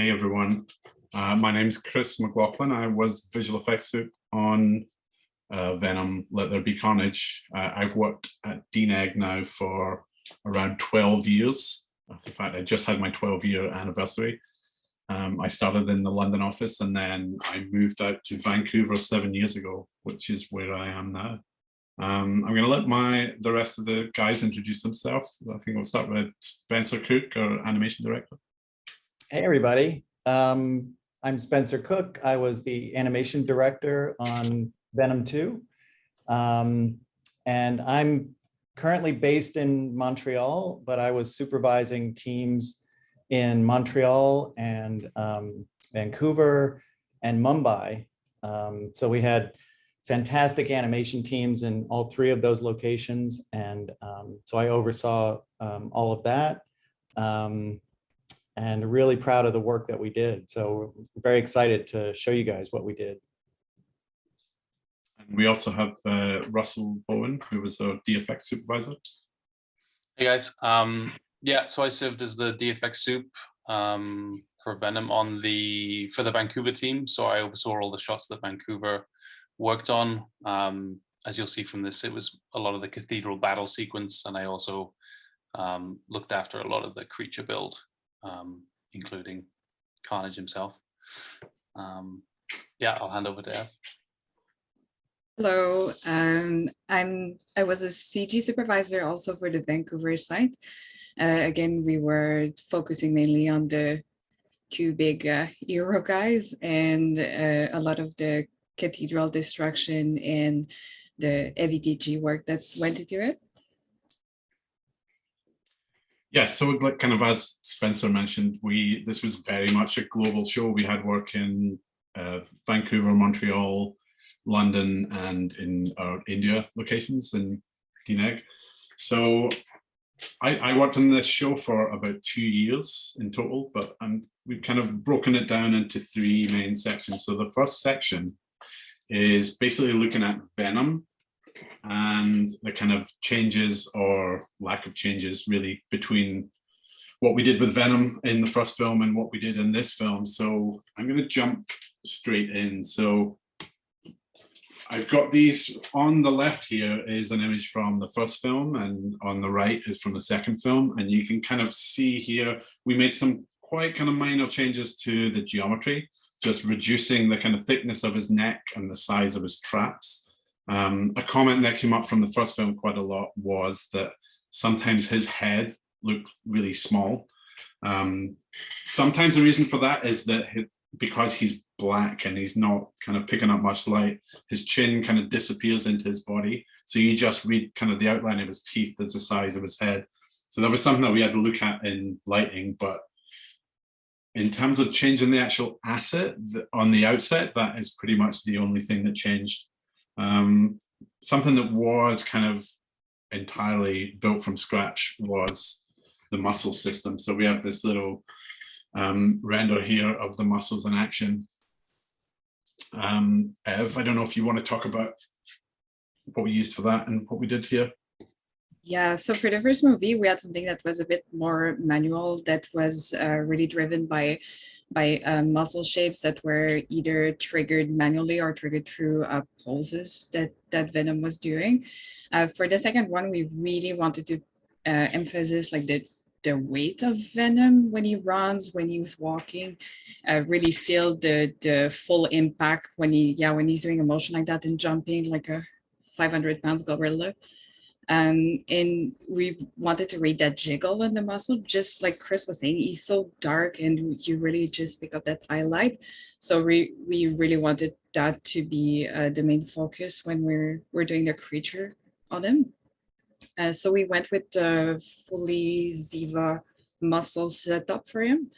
Hey everyone, my name's Chris McLaughlin. I was visual effects soup on Venom, Let There Be Carnage. I've worked at DNEG now for around 12 years. In fact, I just had my 12-year anniversary. I started in the London office and then I moved out to Vancouver 7 years ago, which is where I am now. I'm going to let the rest of the guys introduce themselves. I think we'll start with Spencer Cook, our animation director. Hey everybody, I'm Spencer Cook. I was the animation director on Venom 2. And I'm currently based in Montreal, but I was supervising teams in Montreal and Vancouver and Mumbai. So we had fantastic animation teams in all three of those locations. And so I oversaw all of that. And really proud of the work that we did. So very excited to show you guys what we did. And we also have Russell Bowen, who was our DFX supervisor. Hey guys, yeah, so I served as the DFX soup for Venom for the Vancouver team. So I oversaw all the shots that Vancouver worked on. As you'll see from this, it was a lot of the cathedral battle sequence, and I also looked after a lot of the creature build, including Carnage himself. Yeah, I'll hand over to Ev. Hello, I was a CG supervisor also for the Vancouver site. Again, we were focusing mainly on the two big hero guys and a lot of the cathedral destruction and the heavy DG work that went into it. Yeah, so like kind of as Spencer mentioned, this was very much a global show. We had work in Vancouver, Montreal, London, and in our India locations in DNEG. So I worked on this show for about 2 years in total, but we've kind of broken it down into three main sections. So the first section is basically looking at Venom and the kind of changes or lack of changes really between what we did with Venom in the first film and what we did in this film. So I'm going to jump straight in. So I've got these on the left. Here is an image from the first film, and on the right is from the second film. And you can kind of see here, we made some quite kind of minor changes to the geometry, just reducing the kind of thickness of his neck and the size of his traps. A comment that came up from the first film quite a lot was that sometimes his head looked really small. Sometimes the reason for that is that because he's black and he's not kind of picking up much light, his chin kind of disappears into his body. So you just read kind of the outline of his teeth as the size of his head. So that was something that we had to look at in lighting. But in terms of changing the actual asset on the outset, that is pretty much the only thing that changed. Something that was kind of entirely built from scratch was the muscle system. So we have this little render here of the muscles in action. Ev, I don't know if you want to talk about what we used for that and what we did here. Yeah, so for the first movie, we had something that was a bit more manual, that was really driven by muscle shapes that were either triggered manually or triggered through poses that Venom was doing. For the second one, we really wanted to emphasize like the weight of Venom when he runs, when he's walking, really feel the full impact when he's doing a motion like that and jumping like a 500 pounds gorilla. And we wanted to read that jiggle in the muscle, just like Chris was saying. He's so dark and you really just pick up that highlight. So we really wanted that to be the main focus when we're doing the creature on him. So we went with the fully Ziva muscle setup for him.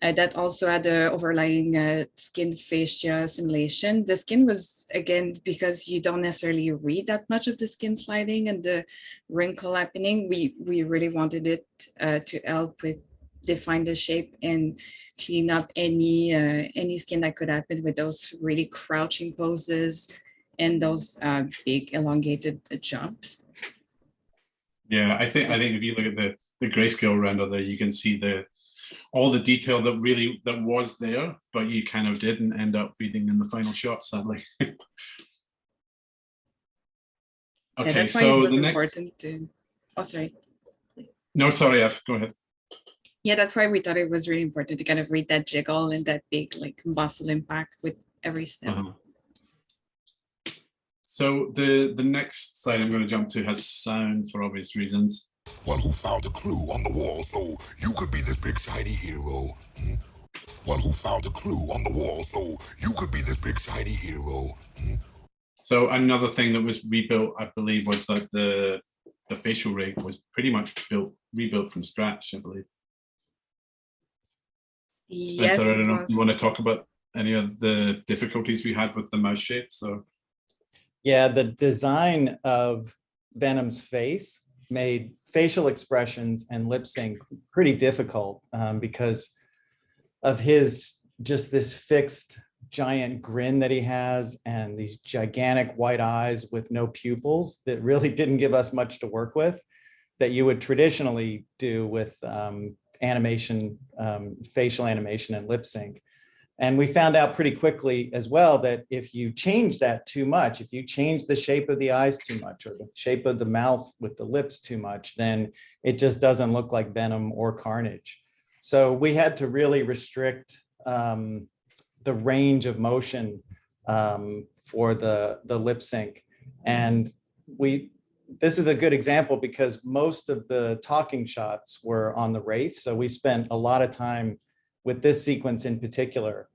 That also had the overlying skin fascia simulation. The skin was, again, because you don't necessarily read that much of the skin sliding and the wrinkle happening, we really wanted it to help with define the shape and clean up any skin that could happen with those really crouching poses and those big elongated jumps. Yeah, I think if you look at the grayscale render there, you can see the all the detail that was there, but you kind of didn't end up reading in the final shot, sadly. Yeah, Okay, that's why it so was the next. important to. Oh, sorry. No, sorry, Ev, go ahead. Yeah, that's why we thought it was really important to kind of read that jiggle and that big like muscle impact with every step. So the next slide I'm going to jump to has sound for obvious reasons. One who found a clue on the wall so you could be this big shiny hero. One who found a clue on the wall so you could be this big shiny hero. So another thing that was rebuilt, I believe, was that the facial rig was pretty much rebuilt from scratch, I believe. Yes, Spencer, I don't it know if was. you want to talk about any of the difficulties we had with the mouse shape. So Yeah, the design of Venom's face made facial expressions and lip sync pretty difficult because of just this fixed giant grin that he has and these gigantic white eyes with no pupils that really didn't give us much to work with that you would traditionally do with animation, facial animation and lip sync. And we found out pretty quickly as well that if you change that too much, if you change the shape of the eyes too much or the shape of the mouth with the lips too much, then it just doesn't look like Venom or Carnage. So we had to really restrict the range of motion for the lip sync. And this is a good example because most of the talking shots were on the Wraith. So we spent a lot of time with this sequence in particular,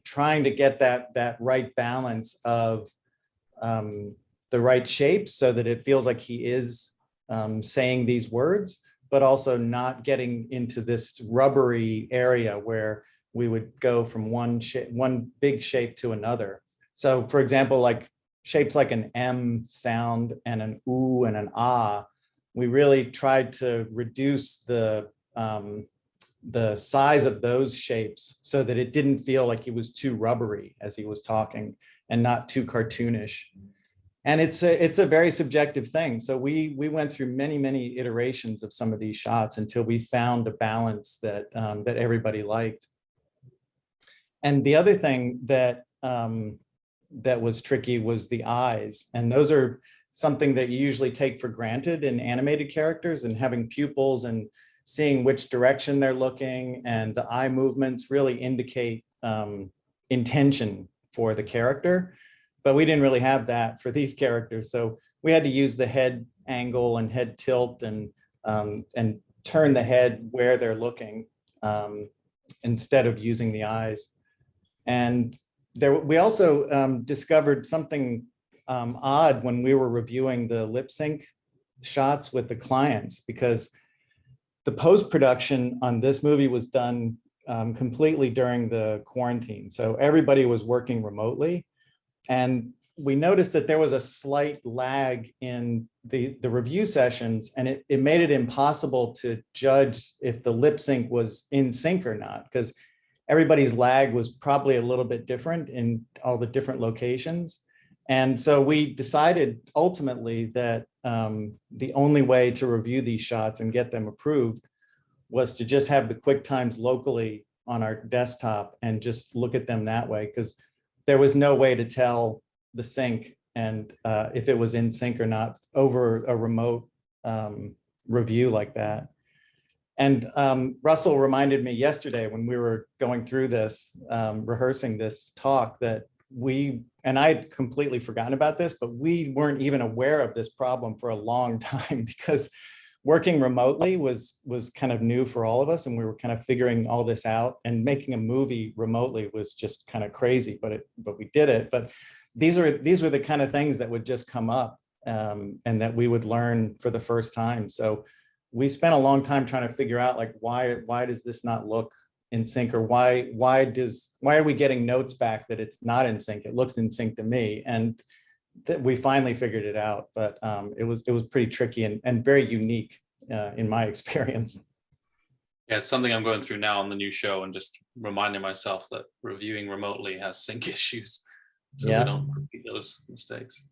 trying to get that right balance of the right shape so that it feels like he is saying these words, but also not getting into this rubbery area where we would go from one big shape to another. So for example, like shapes like an M sound and an ooh and an ah, we really tried to reduce the size of those shapes so that it didn't feel like he was too rubbery as he was talking and not too cartoonish. And it's a very subjective thing. So we went through many iterations of some of these shots until we found a balance that that everybody liked. And the other thing that that was tricky was the eyes. And those are something that you usually take for granted in animated characters, and having pupils and seeing which direction they're looking and the eye movements really indicate intention for the character. But we didn't really have that for these characters. So we had to use the head angle and head tilt and turn the head where they're looking instead of using the eyes. And we also discovered something odd when we were reviewing the lip sync shots with the clients, because the post-production on this movie was done completely during the quarantine. So everybody was working remotely. And we noticed that there was a slight lag in the review sessions, and it made it impossible to judge if the lip sync was in sync or not, because everybody's lag was probably a little bit different in all the different locations. And so we decided ultimately that the only way to review these shots and get them approved was to just have the QuickTimes locally on our desktop and just look at them that way, because there was no way to tell the sync and if it was in sync or not over a remote review like that. And Russell reminded me yesterday when we were going through this, rehearsing this talk, that and I had completely forgotten about this, but we weren't even aware of this problem for a long time, because working remotely was kind of new for all of us, and we were kind of figuring all this out, and making a movie remotely was just kind of crazy, but we did it. But these were the kind of things that would just come up and that we would learn for the first time. So we spent a long time trying to figure out, like, why does this not look in sync, or why are we getting notes back that it's not in sync? It looks in sync to me. And we finally figured it out, but it was pretty tricky and very unique in my experience. Yeah, it's something I'm going through now on the new show, and just reminding myself that reviewing remotely has sync issues, so we don't repeat those mistakes.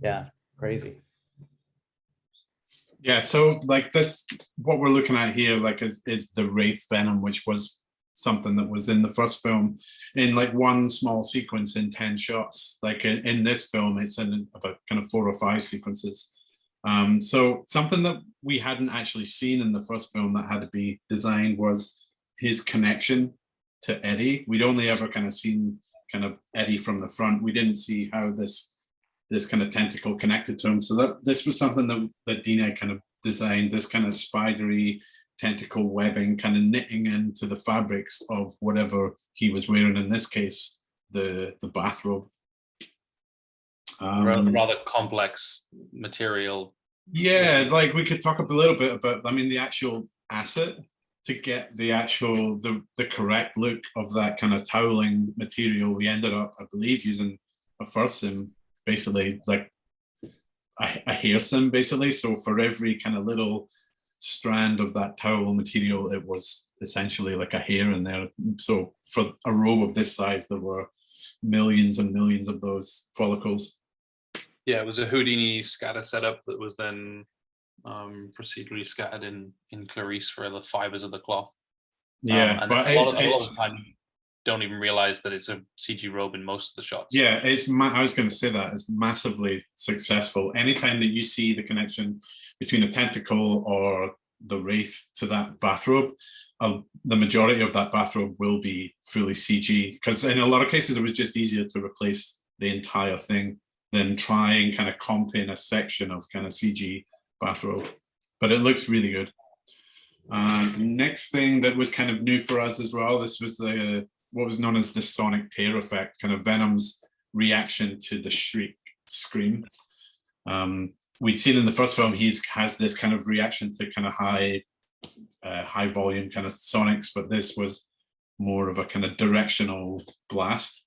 Yeah, crazy. Yeah, so like that's what we're looking at here, like is the Wraith Venom, which was something that was in the first film in like one small sequence in 10 shots. Like in this film, it's in about kind of 4 or 5 sequences. So something that we hadn't actually seen in the first film that had to be designed was his connection to Eddie. We'd only ever kind of seen kind of Eddie from the front. We didn't see how this kind of tentacle connected to him. So that this was something that DNEG kind of designed, this kind of spidery tentacle webbing kind of knitting into the fabrics of whatever he was wearing, in this case, the bathrobe. Rather complex material. Yeah, like we could talk a little bit about, I mean, the actual asset to get the actual, the correct look of that kind of toweling material. We ended up, I believe, using a fursim, basically like a hair sim, basically. So for every kind of little strand of that towel material, it was essentially like a hair in there. So for a robe of this size, there were millions and millions of those follicles. Yeah, it was a Houdini scatter setup that was then procedurally scattered in Clarice for the fibers of the cloth. Yeah, and but a lot of the time you don't even realize that it's a CG robe in most of the shots. Yeah, I was going to say that it's massively successful. Anytime that you see the connection between a tentacle or the wraith to that bathrobe, the majority of that bathrobe will be fully CG, because in a lot of cases it was just easier to replace the entire thing than try and kind of comp in a section of kind of CG bathrobe. But it looks really good. The next thing that was kind of new for us as well, this was the what was known as the sonic tear effect, kind of Venom's reaction to the shriek scream. We'd seen in the first film, has this kind of reaction to kind of high volume kind of sonics, but this was more of a kind of directional blast.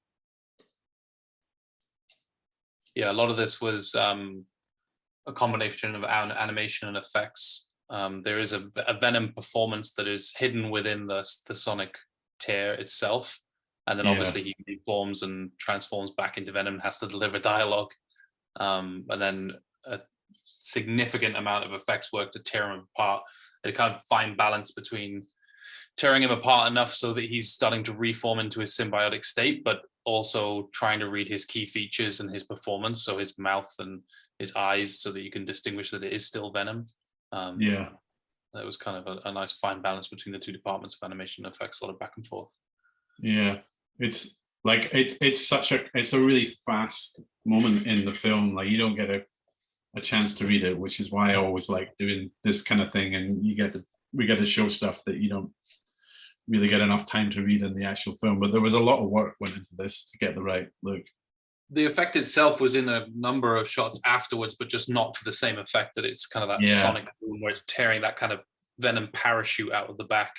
Yeah, a lot of this was a combination of animation and effects. There is a Venom performance that is hidden within the sonic tear itself, and then obviously he reforms and transforms back into Venom and has to deliver dialogue, and then a significant amount of effects work to tear him apart. A kind of fine balance between tearing him apart enough so that he's starting to reform into his symbiotic state, but also trying to read his key features and his performance, so his mouth and his eyes, so that you can distinguish that it is still Venom. That was kind of a nice fine balance between the two departments of animation and effects, a lot of back and forth. Yeah, it's like it's a really fast moment in the film. Like you don't get a chance to read it, which is why I always like doing this kind of thing. And we get to show stuff that you don't really get enough time to read in the actual film. But there was a lot of work went into this to get the right look. The effect itself was in a number of shots afterwards, but just not to the same effect, that it's kind of that sonic boom where it's tearing that kind of Venom parachute out of the back.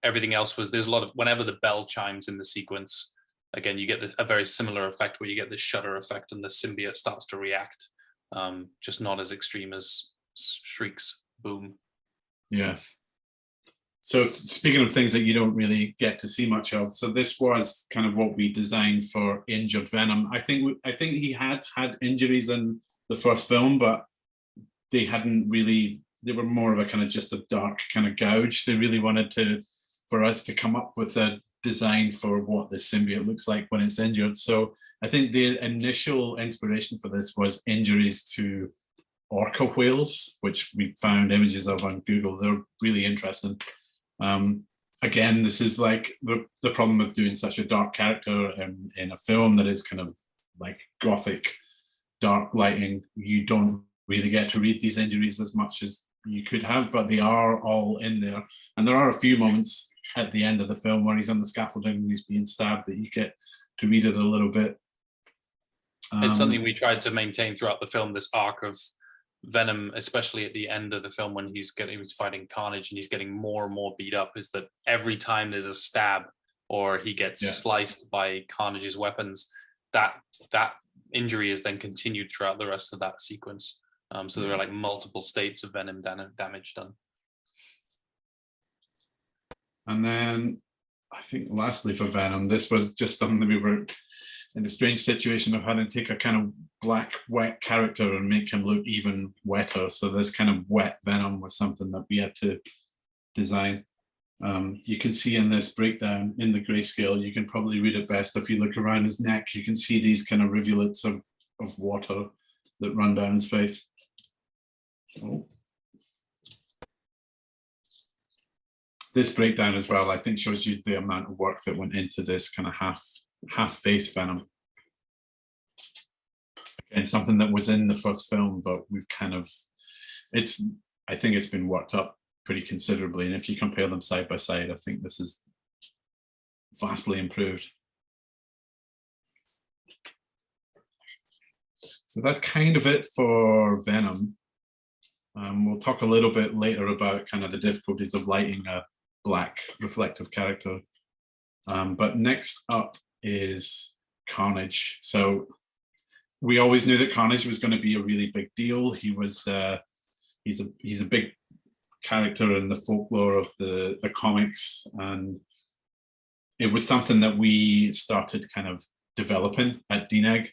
Everything else was, there's a lot of, whenever the bell chimes in the sequence, again, you get a very similar effect where you get this shudder effect and the symbiote starts to react, just not as extreme as Shriek's boom. Yeah. So speaking of things that you don't really get to see much of, so this was kind of what we designed for injured Venom. I think he had injuries in the first film, but they were more of a kind of just a dark kind of gouge. They really wanted for us to come up with a design for what the symbiote looks like when it's injured. So I think the initial inspiration for this was injuries to orca whales, which we found images of on Google. They're really interesting. Again, this is like the problem with doing such a dark character in a film that is kind of like gothic, dark lighting. You don't really get to read these injuries as much as you could have, but they are all in there. And there are a few moments at the end of the film where he's on the scaffolding and he's being stabbed that you get to read it a little bit. It's something we tried to maintain throughout the film, this arc of Venom, especially at the end of the film when he's fighting Carnage and he's getting more and more beat up, is that every time there's a stab or he gets sliced by Carnage's weapons, that injury is then continued throughout the rest of that sequence. So there are like multiple states of Venom damage done. And then I think lastly for Venom, this was just something that we were in a strange situation of having to take a kind of black, wet character and make him look even wetter. So this kind of wet Venom was something that we had to design. You can see in this breakdown in the grayscale, you can probably read it best if you look around his neck. You can see these kind of rivulets of water that run down his face. Oh. This breakdown as well, I think, shows you the amount of work that went into this kind of half face Venom. Again, something that was in the first film, but we've kind of, I think it's been worked up pretty considerably. And if you compare them side by side, I think this is vastly improved. So that's kind of it for Venom. We'll talk a little bit later about kind of the difficulties of lighting a black reflective character. But next up is Carnage. So we always knew that Carnage was going to be a really big deal. He was he's a big character in the folklore of the comics, and it was something that we started kind of developing at DNEG,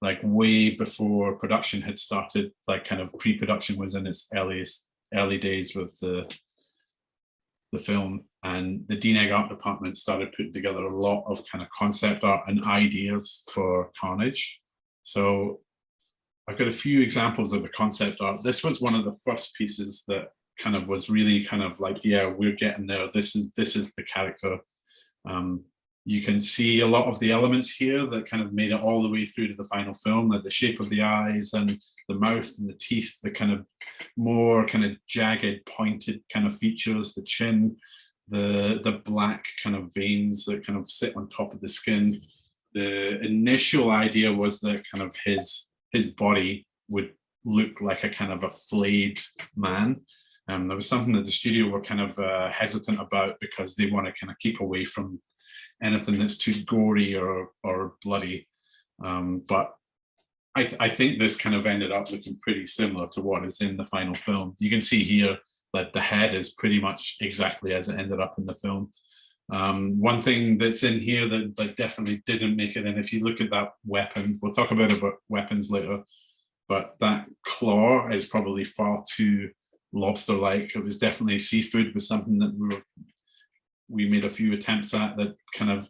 like way before production had started. Like kind of pre-production was in its early days with the film, and the DNEG art department started putting together a lot of kind of concept art and ideas for Carnage. So I've got a few examples of the concept art. This was one of the first pieces that kind of was really kind of like, yeah, we're getting there. This is the character. You can see a lot of the elements here that kind of made it all the way through to the final film, like the shape of the eyes and the mouth and the teeth, the kind of more kind of jagged, pointed kind of features, the chin, the black kind of veins that kind of sit on top of the skin. The initial idea was that kind of his body would look like a kind of a flayed man. There was something that the studio were kind of hesitant about because they want to kind of keep away from anything that's too gory or bloody. But I think this kind of ended up looking pretty similar to what is in the final film. You can see here that the head is pretty much exactly as it ended up in the film. One thing that's in here that definitely didn't make it in, if you look at that weapon, we'll talk about weapons later, but that claw is probably far too lobster-like. It was definitely seafood, was something that we made a few attempts at that kind of,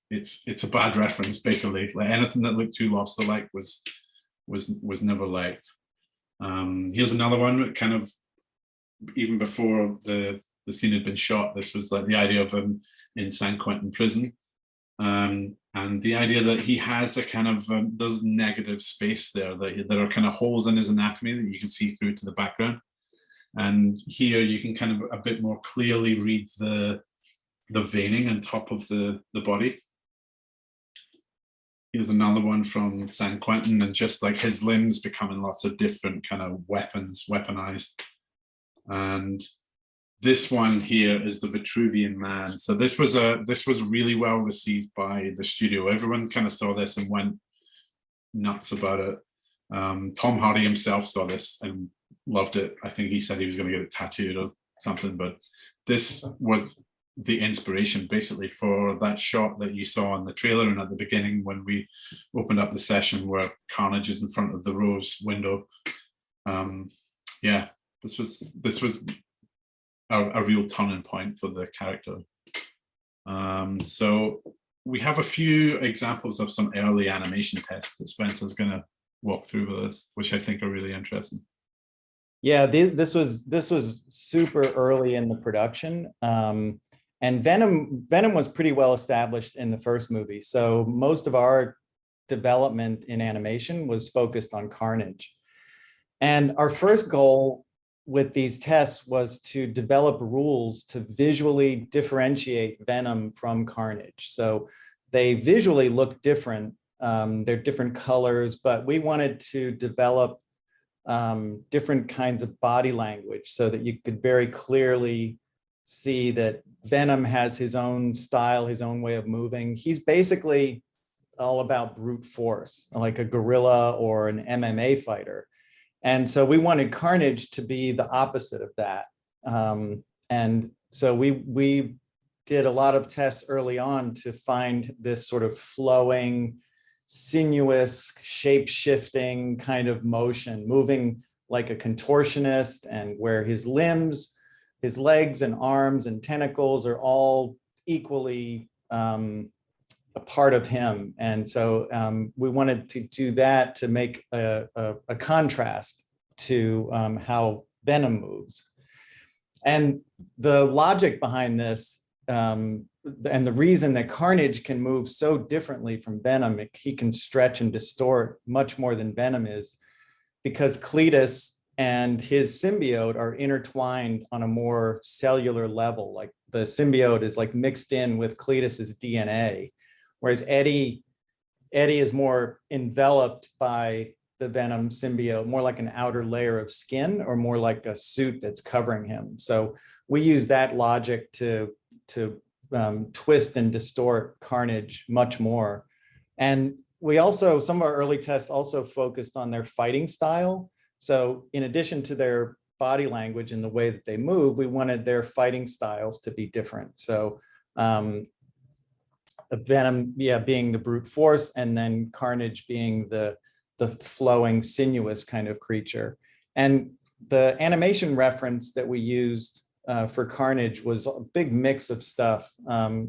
it's a bad reference basically. Like anything that looked too lobster-like was never liked. Here's another one that kind of, even before the scene had been shot, this was like the idea of him in San Quentin prison. And the idea that he has a kind of, there's negative space there, that are kind of holes in his anatomy that you can see through to the background. And here you can kind of a bit more clearly read the veining on top of the body. Here's another one from San Quentin, and just like his limbs becoming lots of different kind of weaponized. And this one here is the Vitruvian Man. So this was really well received by the studio. Everyone kind of saw this and went nuts about it. Tom Hardy himself saw this and loved it. I think he said he was going to get it tattooed or something, but this was the inspiration basically for that shot that you saw in the trailer and at the beginning when we opened up the session where Carnage is in front of the Rose window. Yeah, this was a real turning point for the character. So we have a few examples of some early animation tests that Spencer's going to walk through with us, which I think are really interesting. Yeah, this was super early in the production. And Venom was pretty well established in the first movie. So most of our development in animation was focused on Carnage. And our first goal with these tests was to develop rules to visually differentiate Venom from Carnage. So they visually look different. They're different colors, but we wanted to develop different kinds of body language so that you could very clearly see that Venom has his own style, his own way of moving. He's basically all about brute force, like a gorilla or an MMA fighter. And so we wanted Carnage to be the opposite of that. And so we did a lot of tests early on to find this sort of flowing, sinuous, shape-shifting kind of motion, moving like a contortionist, and where his limbs, his legs and arms and tentacles are all equally a part of him. And so we wanted to do that to make a contrast to how Venom moves. And the logic behind this, and the reason that Carnage can move so differently from Venom, he can stretch and distort much more than Venom is, because Cletus and his symbiote are intertwined on a more cellular level. Like the symbiote is like mixed in with Cletus's DNA, whereas Eddie is more enveloped by the Venom symbiote, more like an outer layer of skin, or more like a suit that's covering him. So we use that logic to twist and distort Carnage much more. And we also, some of our early tests also focused on their fighting style. So in addition to their body language and the way that they move, we wanted their fighting styles to be different. So Venom, being the brute force, and then Carnage being the flowing, sinuous kind of creature. And the animation reference that we used for Carnage was a big mix of stuff.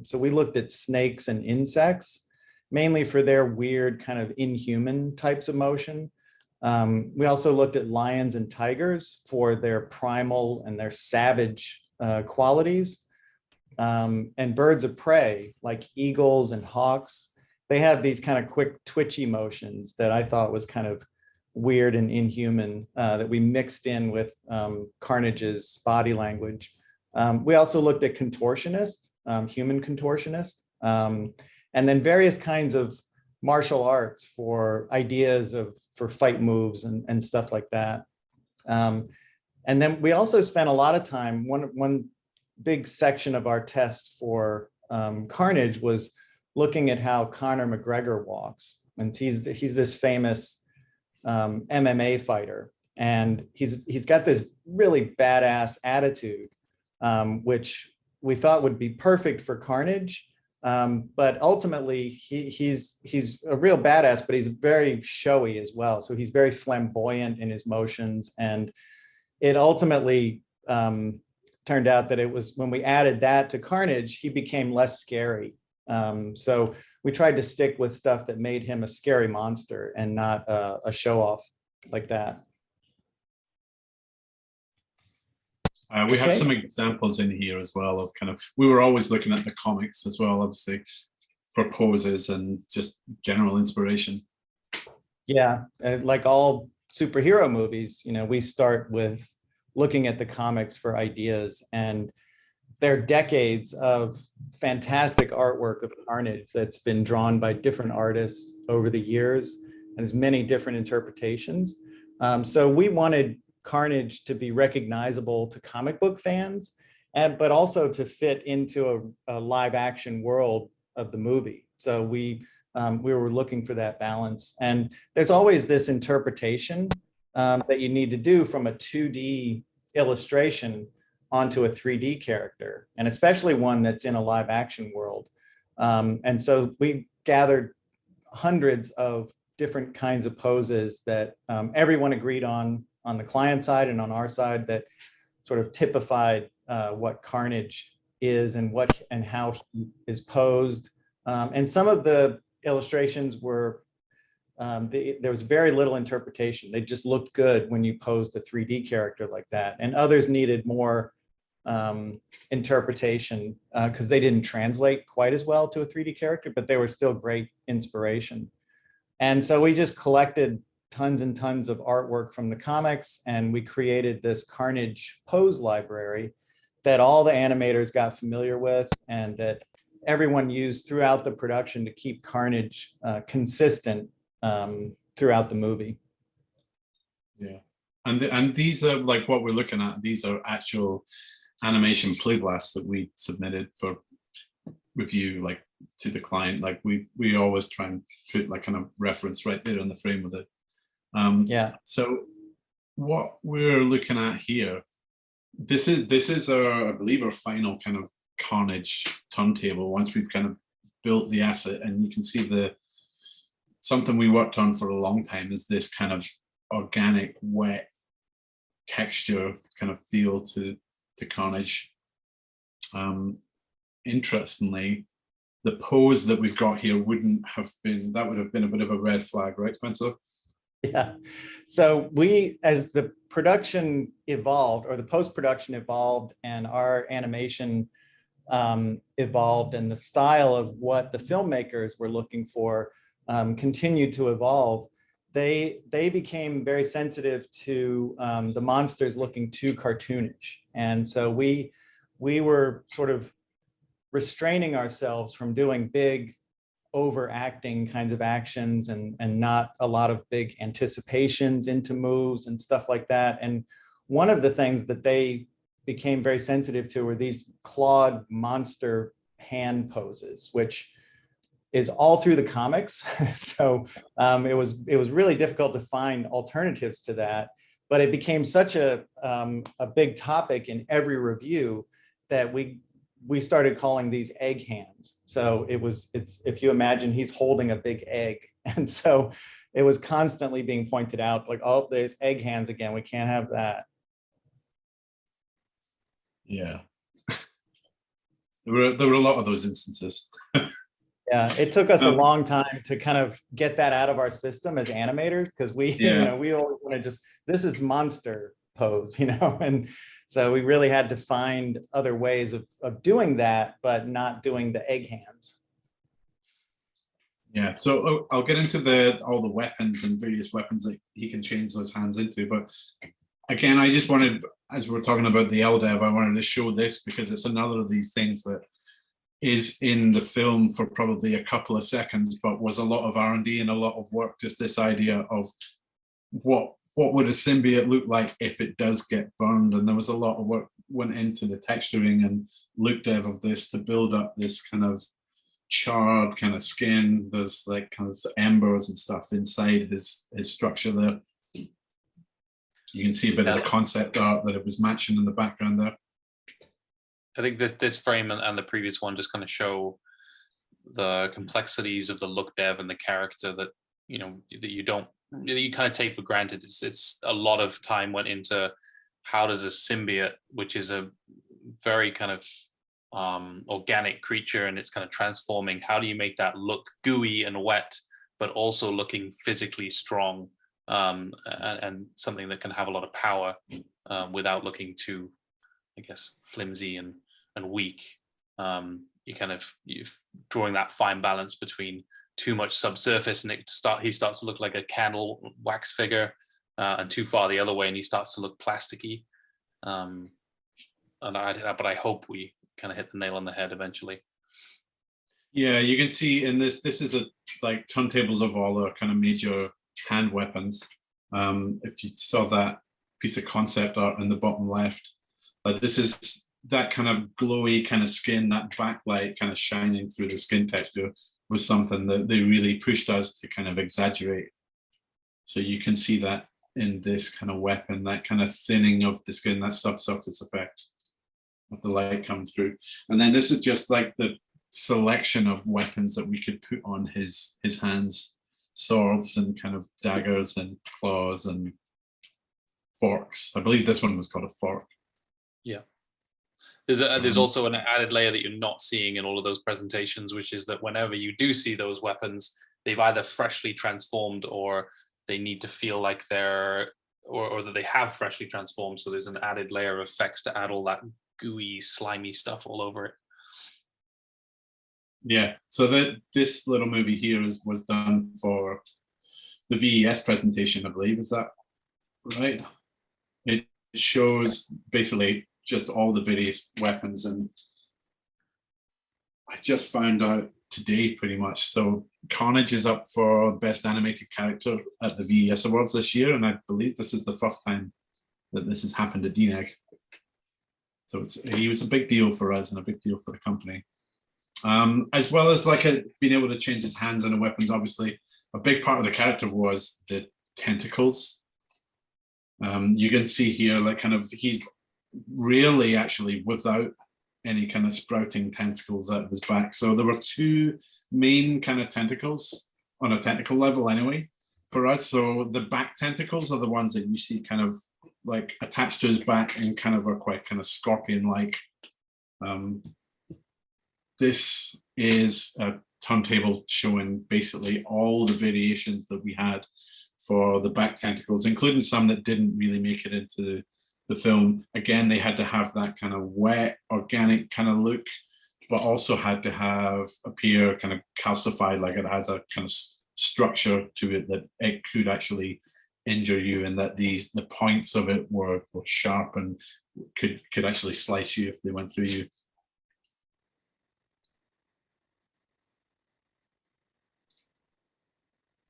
So we looked at snakes and insects, mainly for their weird kind of inhuman types of motion. We also looked at lions and tigers for their primal and their savage qualities. And birds of prey, like eagles and hawks, they have these kind of quick twitchy motions that I thought was kind of weird and inhuman, that we mixed in with Carnage's body language. We also looked at contortionists, human contortionists, and then various kinds of martial arts for ideas for fight moves and stuff like that. And then we also spent a lot of time, one big section of our test for Carnage was looking at how Conor McGregor walks. And he's this famous MMA fighter. And he's got this really badass attitude, which we thought would be perfect for Carnage. But ultimately, he's a real badass, but he's very showy as well. So he's very flamboyant in his motions. And it ultimately turned out that it was, when we added that to Carnage, he became less scary. So we tried to stick with stuff that made him a scary monster and not a show off like that. We have some examples in here as well of kind of, we were always looking at the comics as well, obviously, for poses and just general inspiration. Yeah, like all superhero movies, we start with looking at the comics for ideas, and there are decades of fantastic artwork of Carnage that's been drawn by different artists over the years, and there's many different interpretations. So we wanted Carnage to be recognizable to comic book fans, but also to fit into a live action world of the movie. So we were looking for that balance. And there's always this interpretation that you need to do from a 2D illustration onto a 3D character, and especially one that's in a live action world. And so we gathered hundreds of different kinds of poses that everyone agreed on the client side and on our side, that sort of typified what Carnage is and how he is posed. And some of the illustrations were, there was very little interpretation. They just looked good when you posed a 3D character like that. And others needed more interpretation because they didn't translate quite as well to a 3D character, but they were still great inspiration. And so we just collected tons and tons of artwork from the comics, and we created this Carnage pose library that all the animators got familiar with, and that everyone used throughout the production to keep Carnage consistent throughout the movie. Yeah, and these are like what we're looking at. These are actual animation playblasts that we submitted for review, like to the client. Like we always try and put like kind of reference right there on the frame with it. Yeah. So what we're looking at here, this is our, I believe, our final kind of Carnage turntable once we've kind of built the asset, and you can see something we worked on for a long time is this kind of organic, wet texture kind of feel to Carnage. Interestingly, the pose that we've got here wouldn't have been, that would have been a bit of a red flag, right, Spencer? Yeah. So we, as the production evolved, or the post-production evolved, and our animation evolved, and the style of what the filmmakers were looking for continued to evolve, they became very sensitive to the monsters looking too cartoonish. And so we were sort of restraining ourselves from doing big overacting kinds of actions and not a lot of big anticipations into moves and stuff like that. And one of the things that they became very sensitive to were these clawed monster hand poses, which is all through the comics. So it was really difficult to find alternatives to that, but it became such a big topic in every review that we started calling these egg hands. So it's if you imagine he's holding a big egg. And so it was constantly being pointed out, like, oh, there's egg hands again. We can't have that. Yeah. There were a lot of those instances. Yeah, it took us a long time to kind of get that out of our system as animators, because we, Yeah. you know, we always want to just, this is monster pose, you know, and so we really had to find other ways of doing that, but not doing the egg hands. Yeah, so I'll get into all the weapons and various weapons that he can change those hands into. But again, I just wanted, as we're talking about the LDEV, I wanted to show this because it's another of these things that is in the film for probably a couple of seconds, but was a lot of R&D and a lot of work. Just this idea of what would a symbiote look like if it does get burned, and there was a lot of work went into the texturing and look dev of this to build up this kind of charred kind of skin. There's like kind of embers and stuff inside his structure there. You can see a bit of the concept art that it was matching in the background there. I think this frame and the previous one just kind of show the complexities of the look dev and the character that, you know, that you kind of take for granted. It's a lot of time went into how does a symbiote, which is a very kind of organic creature and it's kind of transforming, how do you make that look gooey and wet, but also looking physically strong, and something that can have a lot of power without looking too, I guess, flimsy and weak. You're drawing that fine balance between too much subsurface and he starts to look like a candle wax figure, and too far the other way and he starts to look plasticky. But I hope we kind of hit the nail on the head eventually. Yeah, you can see in this is like turntables of all our kind of major hand weapons. If you saw that piece of concept art in the bottom left, this is that kind of glowy kind of skin, that backlight kind of shining through the skin texture was something that they really pushed us to kind of exaggerate. So you can see that in this kind of weapon, that kind of thinning of the skin, that subsurface effect of the light coming through. And then this is just like the selection of weapons that we could put on his hands, swords and kind of daggers and claws and forks. I believe this one was called a fork. Yeah. There's also an added layer that you're not seeing in all of those presentations, which is that whenever you do see those weapons, they've either freshly transformed or they need to feel like they're, or that they have freshly transformed. So there's an added layer of effects to add all that gooey, slimy stuff all over it. Yeah, so this little movie here was done for the VES presentation, I believe. Is that right? It shows basically just all the various weapons, and I just found out today pretty much. So Carnage is up for Best Animated Character at the VES Awards this year, and I believe this is the first time that this has happened at DNEG. So he was a big deal for us and a big deal for the company. As well as like being able to change his hands and the weapons, obviously, a big part of the character was the tentacles. You can see here, like kind of, he's really actually without any kind of sprouting tentacles out of his back. So there were two main kind of tentacles on a technical level anyway for us. So the back tentacles are the ones that you see kind of like attached to his back and kind of are quite kind of scorpion-like. This is a turntable showing basically all the variations that we had for the back tentacles, including some that didn't really make it into the film. Again, they had to have that kind of wet, organic kind of look, but also had to appear kind of calcified, like it has a kind of structure to it that it could actually injure you, and that the points of it were sharp and could actually slice you if they went through you.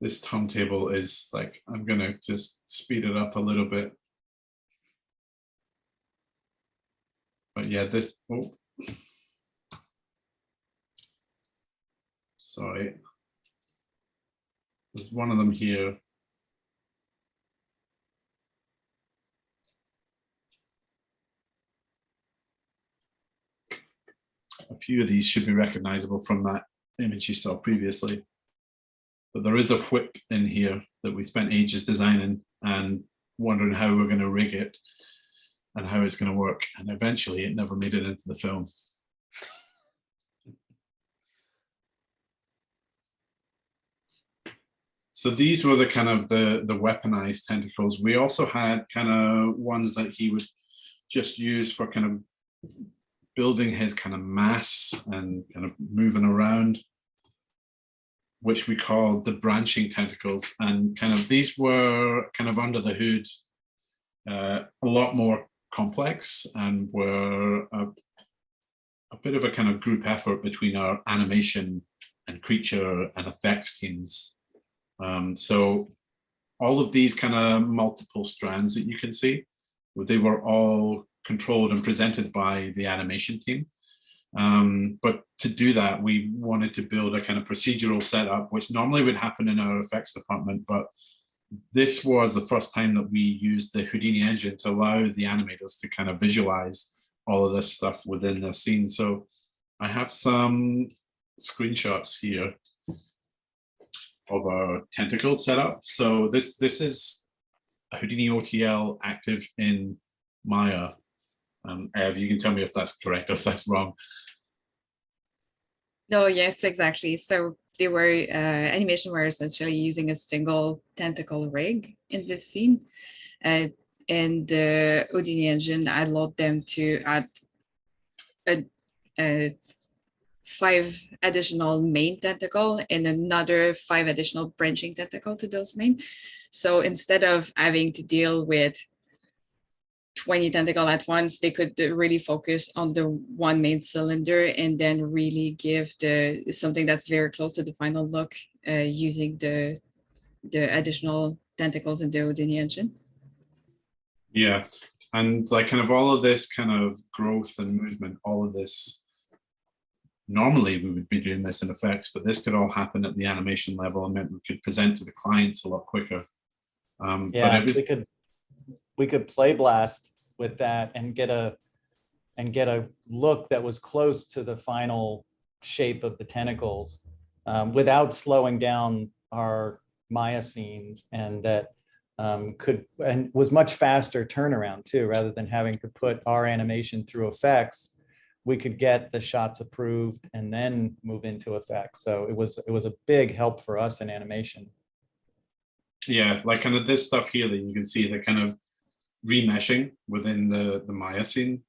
This turntable is like, I'm gonna just speed it up a little bit. But yeah, this, oh, sorry. There's one of them here. A few of these should be recognizable from that image you saw previously. But there is a whip in here that we spent ages designing and wondering how we're going to rig it and how it's going to work. And eventually it never made it into the film. So these were the kind of the weaponized tentacles. We also had kind of ones that he would just use for kind of building his kind of mass and kind of moving around, which we called the branching tentacles. And kind of these were kind of under the hood, a lot more complex, and were a bit of a kind of group effort between our animation and creature and effects teams. So all of these kind of multiple strands that you can see, they were all controlled and presented by the animation team. But to do that, we wanted to build a kind of procedural setup, which normally would happen in our effects department. But this was the first time that we used the Houdini engine to allow the animators to kind of visualize all of this stuff within the scene. So I have some screenshots here of our tentacle setup. So this is a Houdini OTL active in Maya. Ev, you can tell me if that's correct or if that's wrong. No, yes, exactly. So they were animation were essentially using a single tentacle rig in this scene, and the Houdini engine allowed them to add a 5 additional main tentacle and another 5 additional branching tentacle to those main. So instead of having to deal with 20 tentacle at once, they could really focus on the one main cylinder and then really give something that's very close to the final look using the additional tentacles in the Houdini engine. Yeah, and like kind of all of this kind of growth and movement, all of this, normally we would be doing this in effects, but this could all happen at the animation level and meant we could present to the clients a lot quicker. Yeah, but we could play blast with that and get a look that was close to the final shape of the tentacles without slowing down our Maya scenes, and that was much faster turnaround too, rather than having to put our animation through effects. We could get the shots approved and then move into effects. So it was a big help for us in animation. Yeah, like kind of this stuff here that you can see, the kind of remeshing within the Maya scene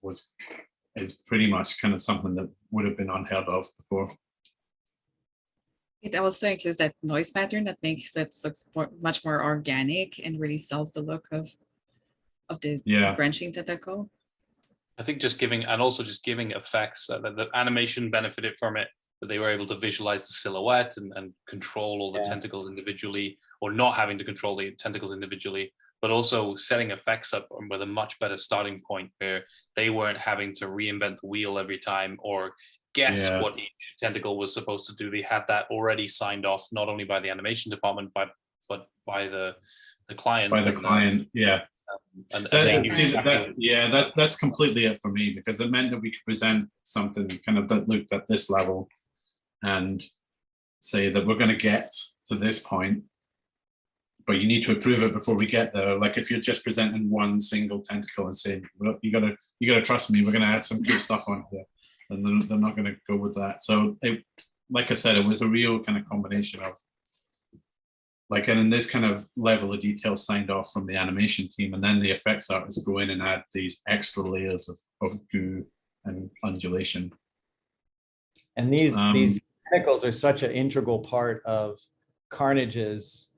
is pretty much kind of something that would have been unheard of before. It also includes that noise pattern that makes it look much more organic and really sells the look of the branching tentacle. I think just giving effects, the animation benefited from it, that they were able to visualize the silhouette and control all the tentacles individually, or not having to control the tentacles individually, but also setting effects up with a much better starting point where they weren't having to reinvent the wheel every time or guess what each tentacle was supposed to do. They had that already signed off, not only by the animation department, but by the client. By the client, yeah. And that's completely it for me, because it meant that we could present something kind of that looked at this level and say that we're going to get to this point, but you need to approve it before we get there. Like if you're just presenting one single tentacle and saying, well, you gotta trust me, we're gonna add some cool stuff on here, and they're not gonna go with that. So like I said, it was a real kind of combination of like, and in this kind of level of detail signed off from the animation team, and then the effects artists go in and add these extra layers of goo and undulation. And these tentacles are such an integral part of Carnage's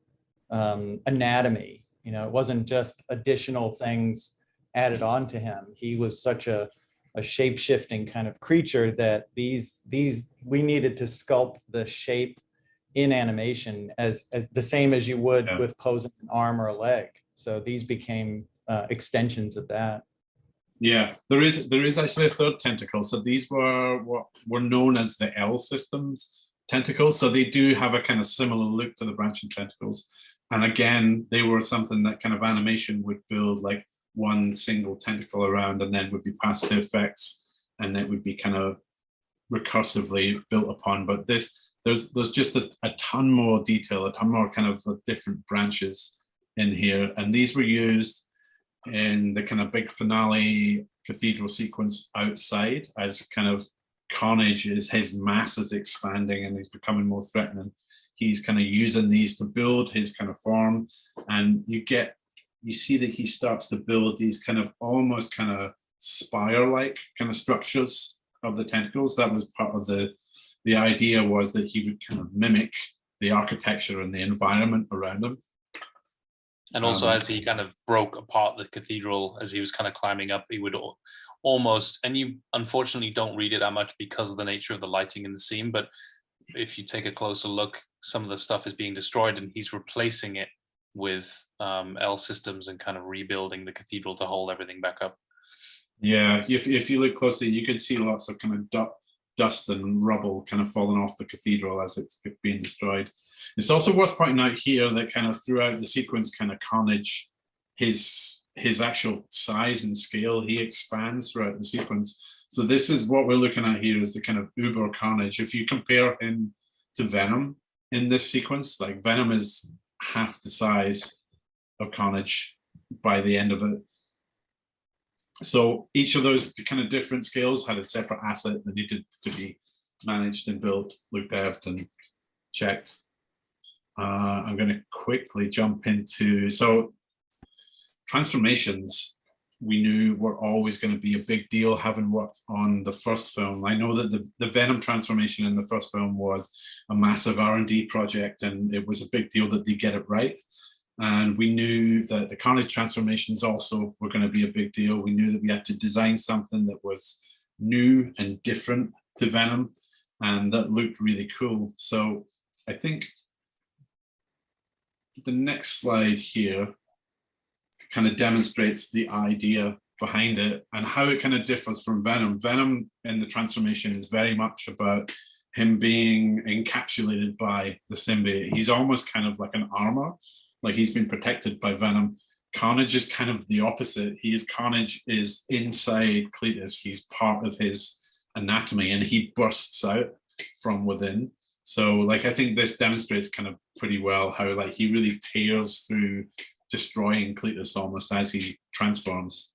anatomy. You know, it wasn't just additional things added on to him. He was such a shape-shifting kind of creature that these we needed to sculpt the shape in animation as the same as you would with posing an arm or a leg. So these became extensions of that. Yeah, there is actually a third tentacle. So these were what were known as the L systems tentacles. So they do have a kind of similar look to the branching tentacles. And again, they were something that kind of animation would build like one single tentacle around and then would be passed to effects, and it would be kind of recursively built upon. But there's just a ton more detail, a ton more kind of different branches in here. And these were used in the kind of big finale cathedral sequence outside as kind of Carnage his mass is expanding and he's becoming more threatening. He's kind of using these to build his kind of form, and you see that he starts to build these kind of almost kind of spire-like kind of structures of the tentacles. That was part of the idea, was that he would kind of mimic the architecture and the environment around him. And also, as he kind of broke apart the cathedral as he was kind of climbing up, he would almost, and you unfortunately don't read it that much because of the nature of the lighting in the scene, but if you take a closer look, some of the stuff is being destroyed and he's replacing it with L systems and kind of rebuilding the cathedral to hold everything back up. Yeah, if you look closely, you can see lots of kind of dust and rubble kind of falling off the cathedral as it's being destroyed. It's also worth pointing out here that kind of throughout the sequence, kind of Carnage, his actual size and scale, he expands throughout the sequence. So this is what we're looking at here, is the kind of uber Carnage. If you compare him to Venom in this sequence, like Venom is half the size of Carnage by the end of it. So each of those kind of different scales had a separate asset that needed to be managed and built, looked at and checked. I'm going to quickly jump into, so transformations we knew were always going to be a big deal, having worked on the first film. I know that the Venom transformation in the first film was a massive R&D project, and it was a big deal that they get it right. And we knew that the Carnage transformations also were going to be a big deal. We knew that we had to design something that was new and different to Venom, and that looked really cool. So I think the next slide here kind of demonstrates the idea behind it and how it kind of differs from Venom. Venom in the transformation is very much about him being encapsulated by the symbiote. He's almost kind of like an armor, like he's been protected by Venom. Carnage is kind of the opposite. Carnage is inside Cletus. He's part of his anatomy and he bursts out from within. So like, I think this demonstrates kind of pretty well how like he really tears through, destroying Cletus almost as he transforms.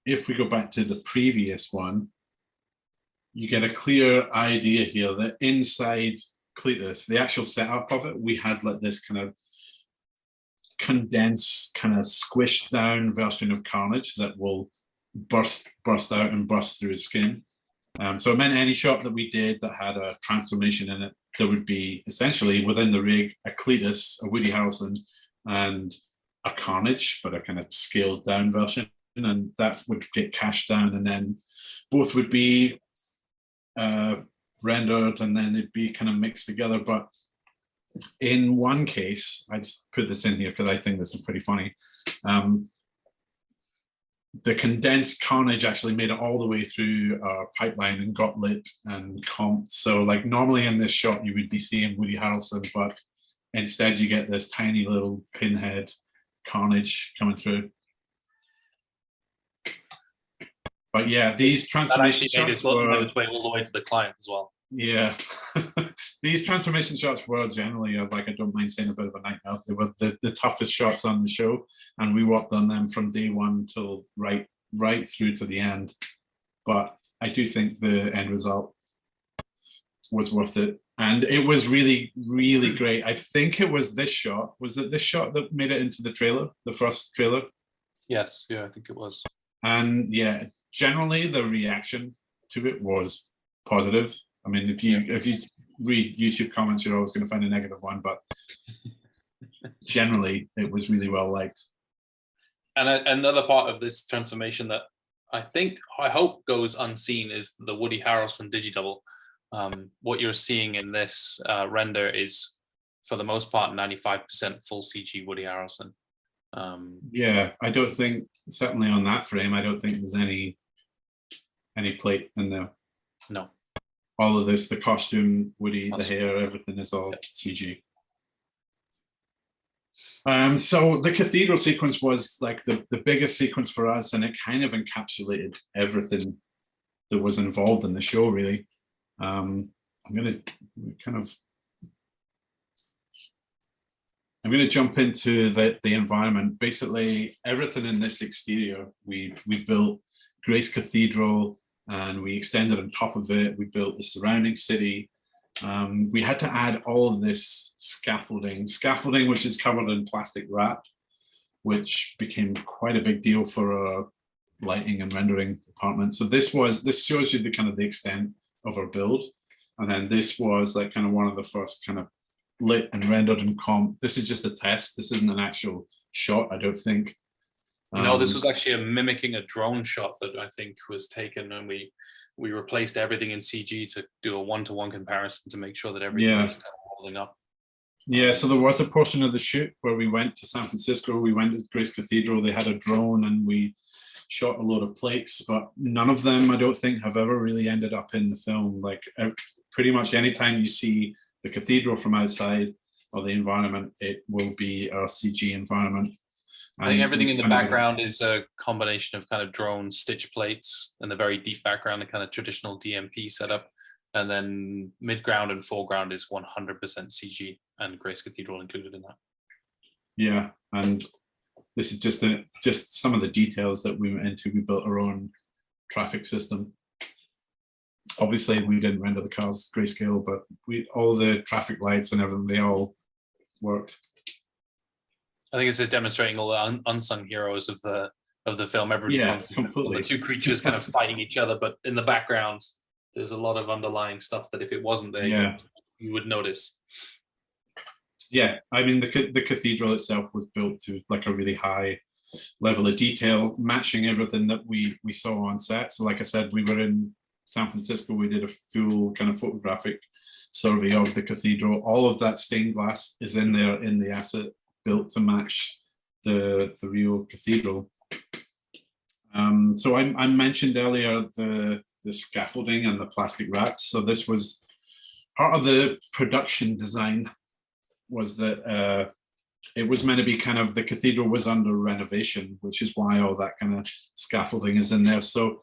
If we go back to the previous one, you get a clear idea here that inside Cletus, the actual setup of it, we had like this kind of condensed, kind of squished down version of Carnage that will burst out and burst through his skin. So it meant any shot that we did that had a transformation in it, there would be essentially within the rig a Cletus, a Woody Harrelson, and a Carnage, but a kind of scaled down version, and that would get cashed down, and then both would be rendered, and then they'd be kind of mixed together. But in one case, I just put this in here because I think this is pretty funny. The condensed Carnage actually made it all the way through our pipeline and got lit and comped. So like normally in this shot, you would be seeing Woody Harrelson, but instead you get this tiny little pinhead Carnage coming through. But yeah, these transformation shots made its way all the way to the client as well. Yeah, these transformation shots were generally, like, I don't mind saying, a bit of a nightmare. They were the toughest shots on the show, and we worked on them from day one till right through to the end. But I do think the end result was worth it, and it was really, really great. I think it was this shot. Was it this shot that made it into the trailer, the first trailer? Yes, yeah, I think it was. And yeah, generally the reaction to it was positive. I mean, if you read YouTube comments, you're always going to find a negative one, but generally it was really well liked. And another part of this transformation that I hope goes unseen is the Woody Harrelson digidouble. What you're seeing in this render is, for the most part, 95% full CG Woody Harrelson. Yeah, I don't think, certainly on that frame, I don't think there's any plate in there. No. All of this, the costume, Woody, the hair, everything is all CG. So the cathedral sequence was like the biggest sequence for us, and it kind of encapsulated everything that was involved in the show, really. I'm going to jump into the environment. Basically, everything in this exterior, we built Grace Cathedral, and we extended on top of it. We built the surrounding city. We had to add all of this scaffolding, which is covered in plastic wrap, which became quite a big deal for our lighting and rendering department. So this shows you the extent of our build. And then this was like kind of one of the first kind of lit and rendered and comp. This is just a test. This isn't an actual shot, I don't think. No, this was actually mimicking a drone shot that I think was taken, and we replaced everything in CG to do a one-to-one comparison to make sure that everything was kind of holding up. Yeah, so there was a portion of the shoot where we went to San Francisco, we went to Grace Cathedral, they had a drone, and we shot a load of plates, but none of them, I don't think, have ever really ended up in the film. Like, pretty much anytime you see the cathedral from outside or the environment, it will be our CG environment. I think everything in the background is a combination of kind of drone stitch plates, and the very deep background, the kind of traditional DMP setup. And then mid-ground and foreground is 100% CG, and Grace Cathedral included in that. Yeah, and this is just some of the details that we went into. We built our own traffic system. Obviously, we didn't render the cars grayscale, but all the traffic lights and everything, they all worked. I think it's just demonstrating all the unsung heroes of the film. Everybody comes, completely. The two creatures kind of fighting each other, but in the background, there's a lot of underlying stuff that if it wasn't there, you would notice. Yeah, I mean, the cathedral itself was built to like a really high level of detail, matching everything that we saw on set. So like I said, we were in San Francisco, we did a full kind of photographic survey of the cathedral. All of that stained glass is in there in the asset, built to match the real cathedral. So I mentioned earlier the scaffolding and the plastic wraps. So this was part of the production design, was that it was meant to be kind of, the cathedral was under renovation, which is why all that kind of scaffolding is in there. So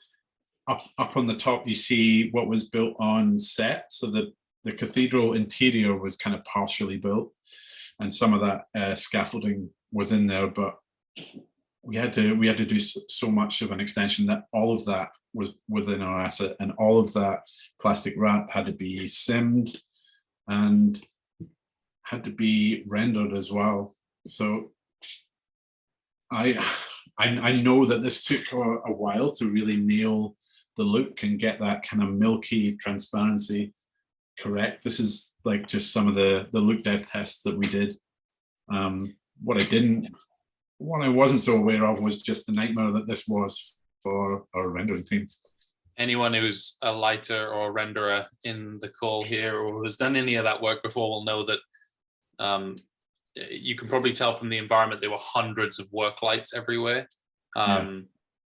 up on the top, you see what was built on set. So the cathedral interior was kind of partially built, and some of that scaffolding was in there, but we had to do so much of an extension that all of that was within our asset, and all of that plastic wrap had to be simmed and had to be rendered as well. So I know that this took a while to really nail the look and get that kind of milky transparency correct. This is like just some of the look dev tests that we did. What I wasn't so aware of was just the nightmare that this was for our rendering team. Anyone who's a lighter or a renderer in the call here, or has done any of that work before, will know that you can probably tell from the environment there were hundreds of work lights everywhere.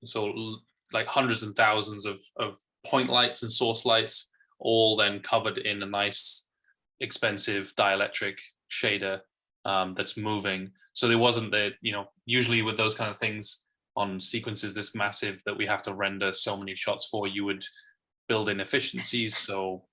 So like hundreds and thousands of point lights and source lights, all then covered in a nice, expensive dielectric shader that's moving. So there wasn't usually with those kind of things on sequences this massive that we have to render so many shots for, you would build in efficiencies. So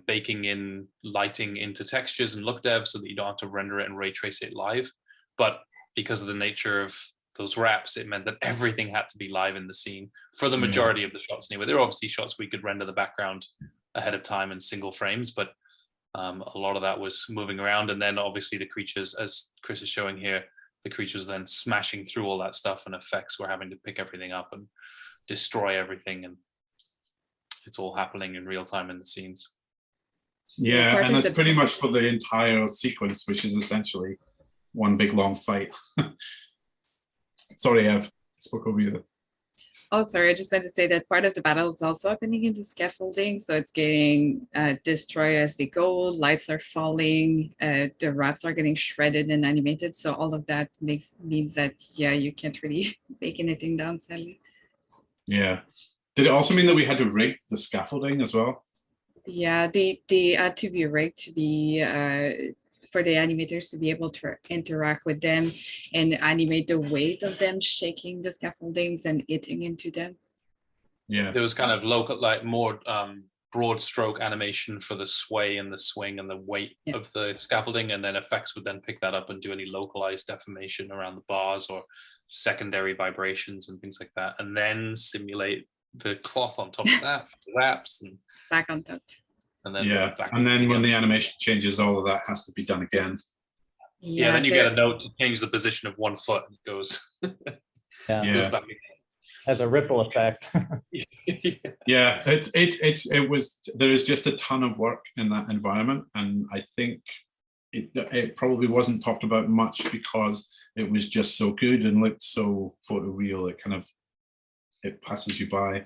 baking in lighting into textures and look dev so that you don't have to render it and ray trace it live. But because of the nature of those wraps, it meant that everything had to be live in the scene for the majority of the shots anyway. There are obviously shots we could render the background ahead of time in single frames, but a lot of that was moving around. And then obviously the creatures, as Chris is showing here, the creatures then smashing through all that stuff, and effects were having to pick everything up and destroy everything. And it's all happening in real time in the scenes. Yeah, and that's pretty much for the entire sequence, which is essentially one big long fight. Sorry, Ev, spoke over you. Oh, sorry, I just meant to say that part of the battle is also happening in the scaffolding. So it's getting destroyed as they go, lights are falling, the rats are getting shredded and animated. So all of that means that, yeah, you can't really bake anything down, sadly. Yeah. Did it also mean that we had to rig the scaffolding as well? Yeah, they had to be rigged to be for the animators to be able to interact with them and animate the weight of them shaking the scaffoldings and eating into them. Yeah, there was kind of local, like more broad stroke animation for the sway and the swing and the weight of the scaffolding, and then effects would then pick that up and do any localized deformation around the bars or secondary vibrations and things like that, and then simulate the cloth on top of that for the wraps and back on top. And then back and then when the animation changes, all of that has to be done again. Yeah, then you get a note to change the position of 1 foot, and it goes, goes back again. Has a ripple effect. Yeah, there is just a ton of work in that environment, and I think it probably wasn't talked about much because it was just so good and looked so photoreal. It passes you by.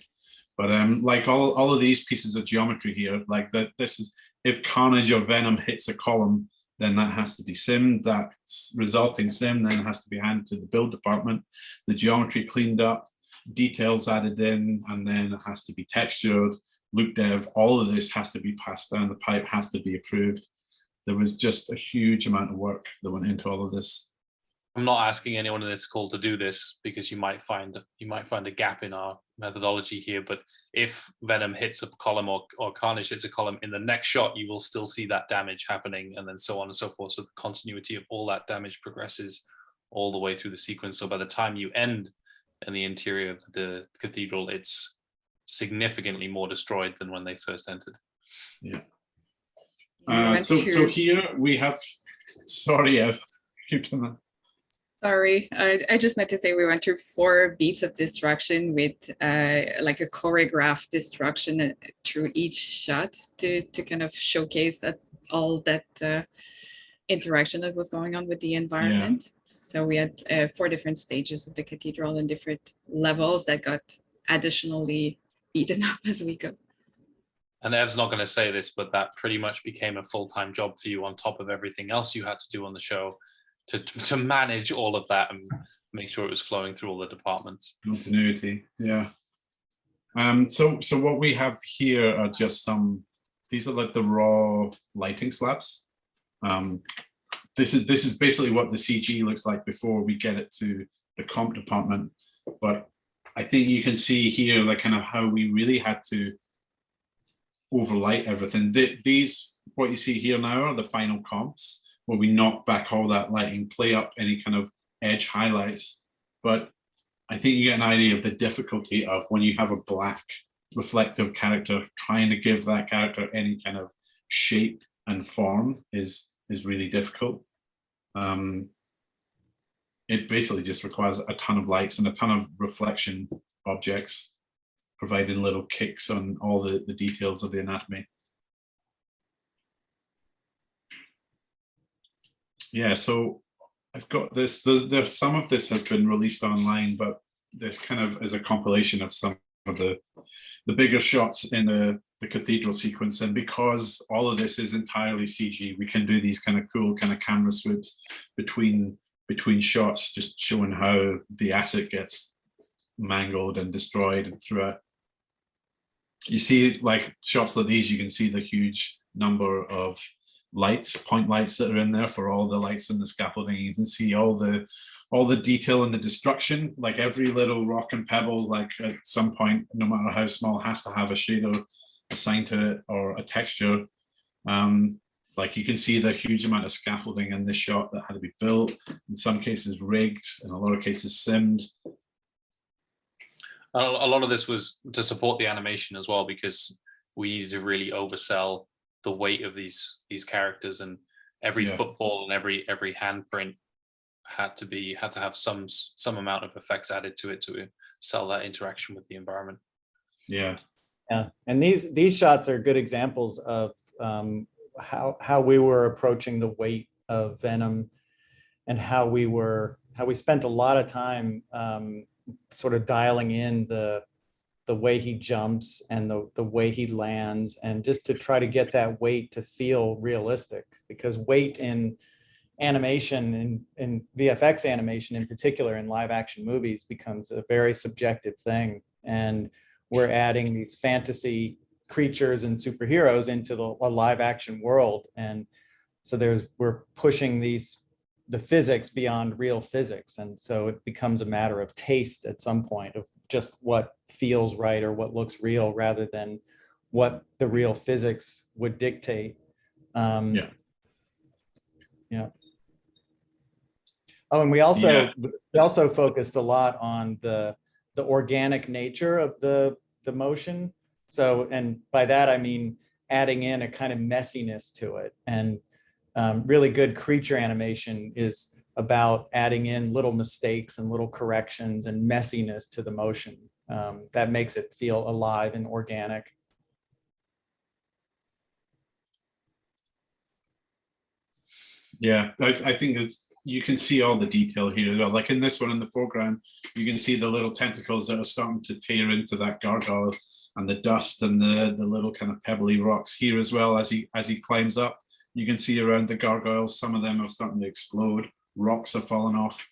But like all of these pieces of geometry here, like that, this is, if Carnage or Venom hits a column, then that has to be simmed. That resulting sim then has to be handed to the build department, the geometry cleaned up, details added in, and then it has to be textured, look dev. All of this has to be passed down the pipe, has to be approved. There was just a huge amount of work that went into all of this. I'm not asking anyone in this call to do this because you might find a gap in our methodology here, but if Venom hits a column or Carnage hits a column, in the next shot you will still see that damage happening, and then so on and so forth. So the continuity of all that damage progresses all the way through the sequence. So by the time you end in the interior of the cathedral, it's significantly more destroyed than when they first entered. Yeah. So here we have, sorry, Ev, keep doing that. Sorry, I just meant to say we went through 4 beats of destruction with like a choreographed destruction through each shot to kind of showcase all that interaction that was going on with the environment. Yeah. So we had 4 different stages of the cathedral and different levels that got additionally beaten up as we go. And Ev's not going to say this, but that pretty much became a full-time job for you on top of everything else you had to do on the show. To manage all of that and make sure it was flowing through all the departments. Continuity, yeah. So what we have here are just these are like the raw lighting slabs. This is basically what the CG looks like before we get it to the comp department. But I think you can see here like kind of how we really had to overlight everything. These, what you see here now, are the final comps, where we knock back all that lighting, play up any kind of edge highlights. But I think you get an idea of the difficulty of when you have a black reflective character, trying to give that character any kind of shape and form is really difficult. It basically just requires a ton of lights and a ton of reflection objects, providing little kicks on all the details of the anatomy. Yeah, so I've got this, there's some of this has been released online, but this kind of is a compilation of some of the bigger shots in the cathedral sequence. And because all of this is entirely CG, we can do these kind of cool kind of camera swoops between shots, just showing how the asset gets mangled and destroyed throughout. You see like shots like these, you can see the huge number of lights, point lights that are in there for all the lights in the scaffolding. You can see all the detail and the destruction, like every little rock and pebble, like at some point, no matter how small, has to have a shader assigned to it or a texture. Like you can see the huge amount of scaffolding in this shot that had to be built, in some cases rigged, in a lot of cases simmed. A lot of this was to support the animation as well, because we needed to really oversell the weight of these characters, and every footfall and every handprint had to have some amount of effects added to it to sell that interaction with the environment. Yeah, and these shots are good examples of how we were approaching the weight of Venom, and how we spent a lot of time sort of dialing in the way he jumps and the way he lands, and just to try to get that weight to feel realistic, because weight in animation and VFX animation in particular in live action movies becomes a very subjective thing. And we're adding these fantasy creatures and superheroes into a live action world. And so we're pushing the physics beyond real physics. And so it becomes a matter of taste at some point, of just what feels right or what looks real, rather than what the real physics would dictate. Yeah. Oh, and we also focused a lot on the organic nature of the motion. So, and by that I mean adding in a kind of messiness to it. And really good creature animation is about adding in little mistakes and little corrections and messiness to the motion. That makes it feel alive and organic. Yeah, I think that you can see all the detail here as well. Like in this one in the foreground, you can see the little tentacles that are starting to tear into that gargoyle, and the dust and the little kind of pebbly rocks here as well. As he climbs up, you can see around the gargoyles, some of them are starting to explode. Rocks are falling off.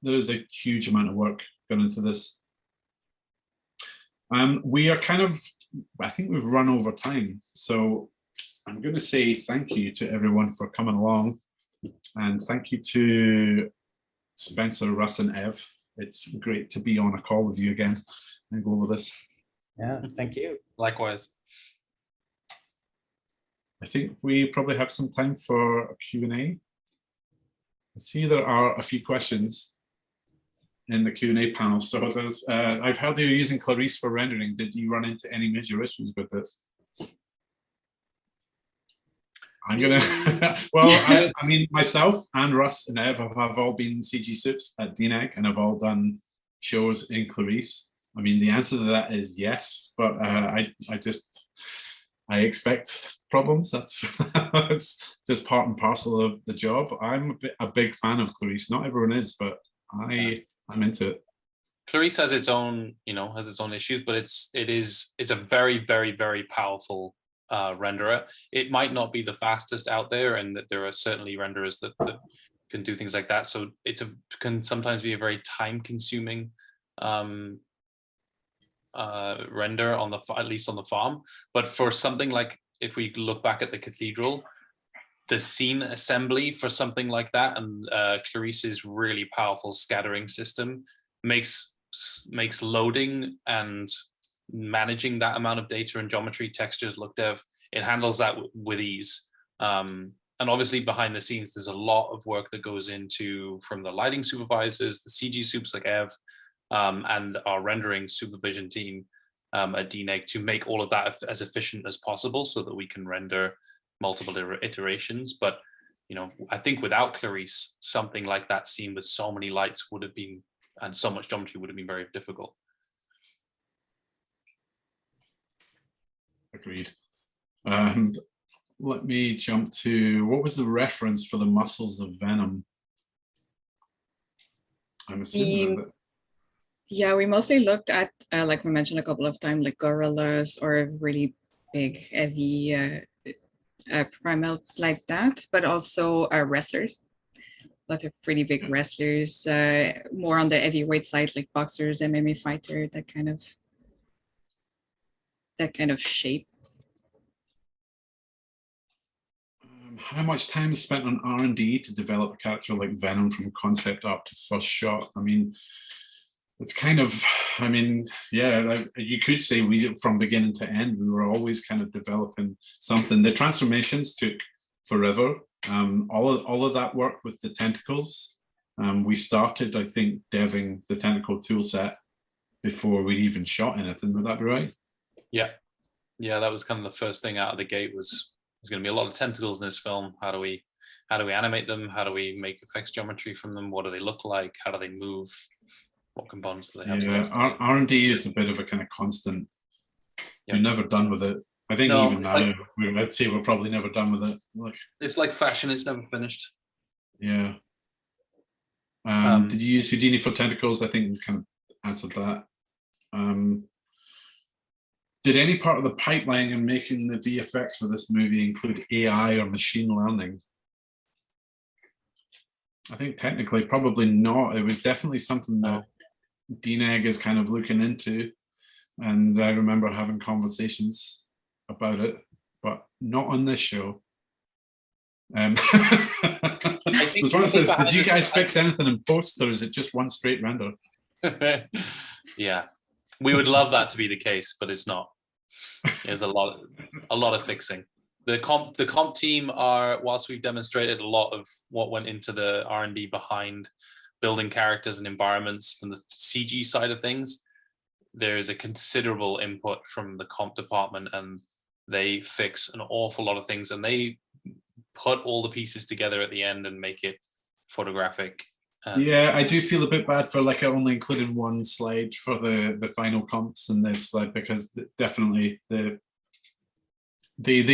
There's a huge amount of work gone into this. We are I think we've run over time. So I'm going to say thank you to everyone for coming along. And thank you to Spencer, Russ, and Ev. It's great to be on a call with you again and go over this. Yeah, thank you. Likewise. I think we probably have some time for a Q&A. I see there are a few questions in the Q&A panel. So there's, I've heard you're using Clarice for rendering. Did you run into any major issues with it? I'm gonna, well, I mean, myself and Russ and Ev have all been CG soups at DNEG and have all done shows in Clarice. I mean, the answer to that is yes, but I expect problems. That's just part and parcel of the job. I'm a big fan of Clarice. Not everyone is, but I'm into it. Clarice has its own, has its own issues, but it's a very, very, very powerful renderer. It might not be the fastest out there, and that there are certainly renderers that can do things like that. So can sometimes be a very time-consuming render at least on the farm. But for something like, if we look back at the cathedral, the scene assembly for something like that, and Clarice's really powerful scattering system makes loading and managing that amount of data and geometry, textures, look dev, it handles that with ease. And obviously behind the scenes, there's a lot of work that goes into, from the lighting supervisors, the CG soups like Ev, and our rendering supervision team at DNEG, to make all of that as efficient as possible so that we can render multiple iterations. But I think without Clarice, something like that scene with so many lights would have been, and so much geometry would have been very difficult. Agreed. Let me jump to, what was the reference for the muscles of Venom? I'm assuming that. Yeah, we mostly looked at, like we mentioned a couple of times, like gorillas or really big, heavy primal like that, but also wrestlers. A lot of pretty big wrestlers, more on the heavyweight side, like boxers, MMA fighter, that kind of shape. How much time is spent on R&D to develop a character like Venom from concept up to first shot? I mean, it's kind of, I mean, yeah, like you could say we, from beginning to end, we were always kind of developing something. The transformations took forever. All of that work with the tentacles, we started, I think, deving the tentacle tool set before we even shot anything. Would that be right? Yeah, yeah, that was kind of the first thing out of the gate. Was there's going to be a lot of tentacles in this film. How do we animate them? How do we make effects geometry from them? What do they look like? How do they move? What components do they have? Yeah, R&D is a bit of a kind of constant. Yep. You're never done with it. I think No, even now, I'd say we're probably never done with it. Like, it's like fashion; it's never finished. yeah. Did you use Houdini for tentacles? I think we kind of answered that. Did any part of the pipeline in making the VFX for this movie include AI or machine learning? I think technically probably not. It was definitely something that DNEG is kind of looking into. And I remember having conversations about it, but not on this show. Did you guys fix anything in post, or is it just one straight render? Yeah, we would love that to be the case, but it's not. There's a lot of fixing. The comp team are, whilst we've demonstrated a lot of what went into the R&D behind building characters and environments from the CG side of things, there's a considerable input from the comp department, and they fix an awful lot of things, and they put all the pieces together at the end and make it photographic. Yeah, I do feel a bit bad for like I only included one slide for the final comps in this slide, because definitely they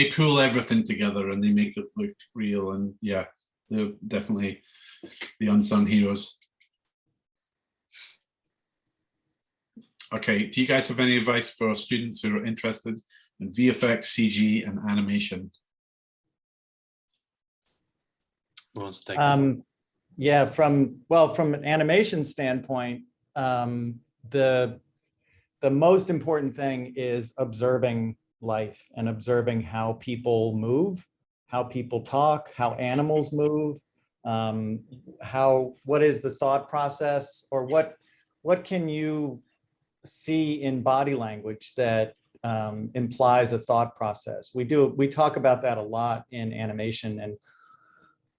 pull everything together and they make it look real, and yeah, they're definitely the unsung heroes. Okay, do you guys have any advice for students who are interested in VFX, CG, and animation? Who wants to take yeah, from an animation standpoint, the most important thing is observing life and observing how people move, how people talk, how animals move, what is the thought process, or what can you see in body language that implies a thought process. We talk about that a lot in animation, and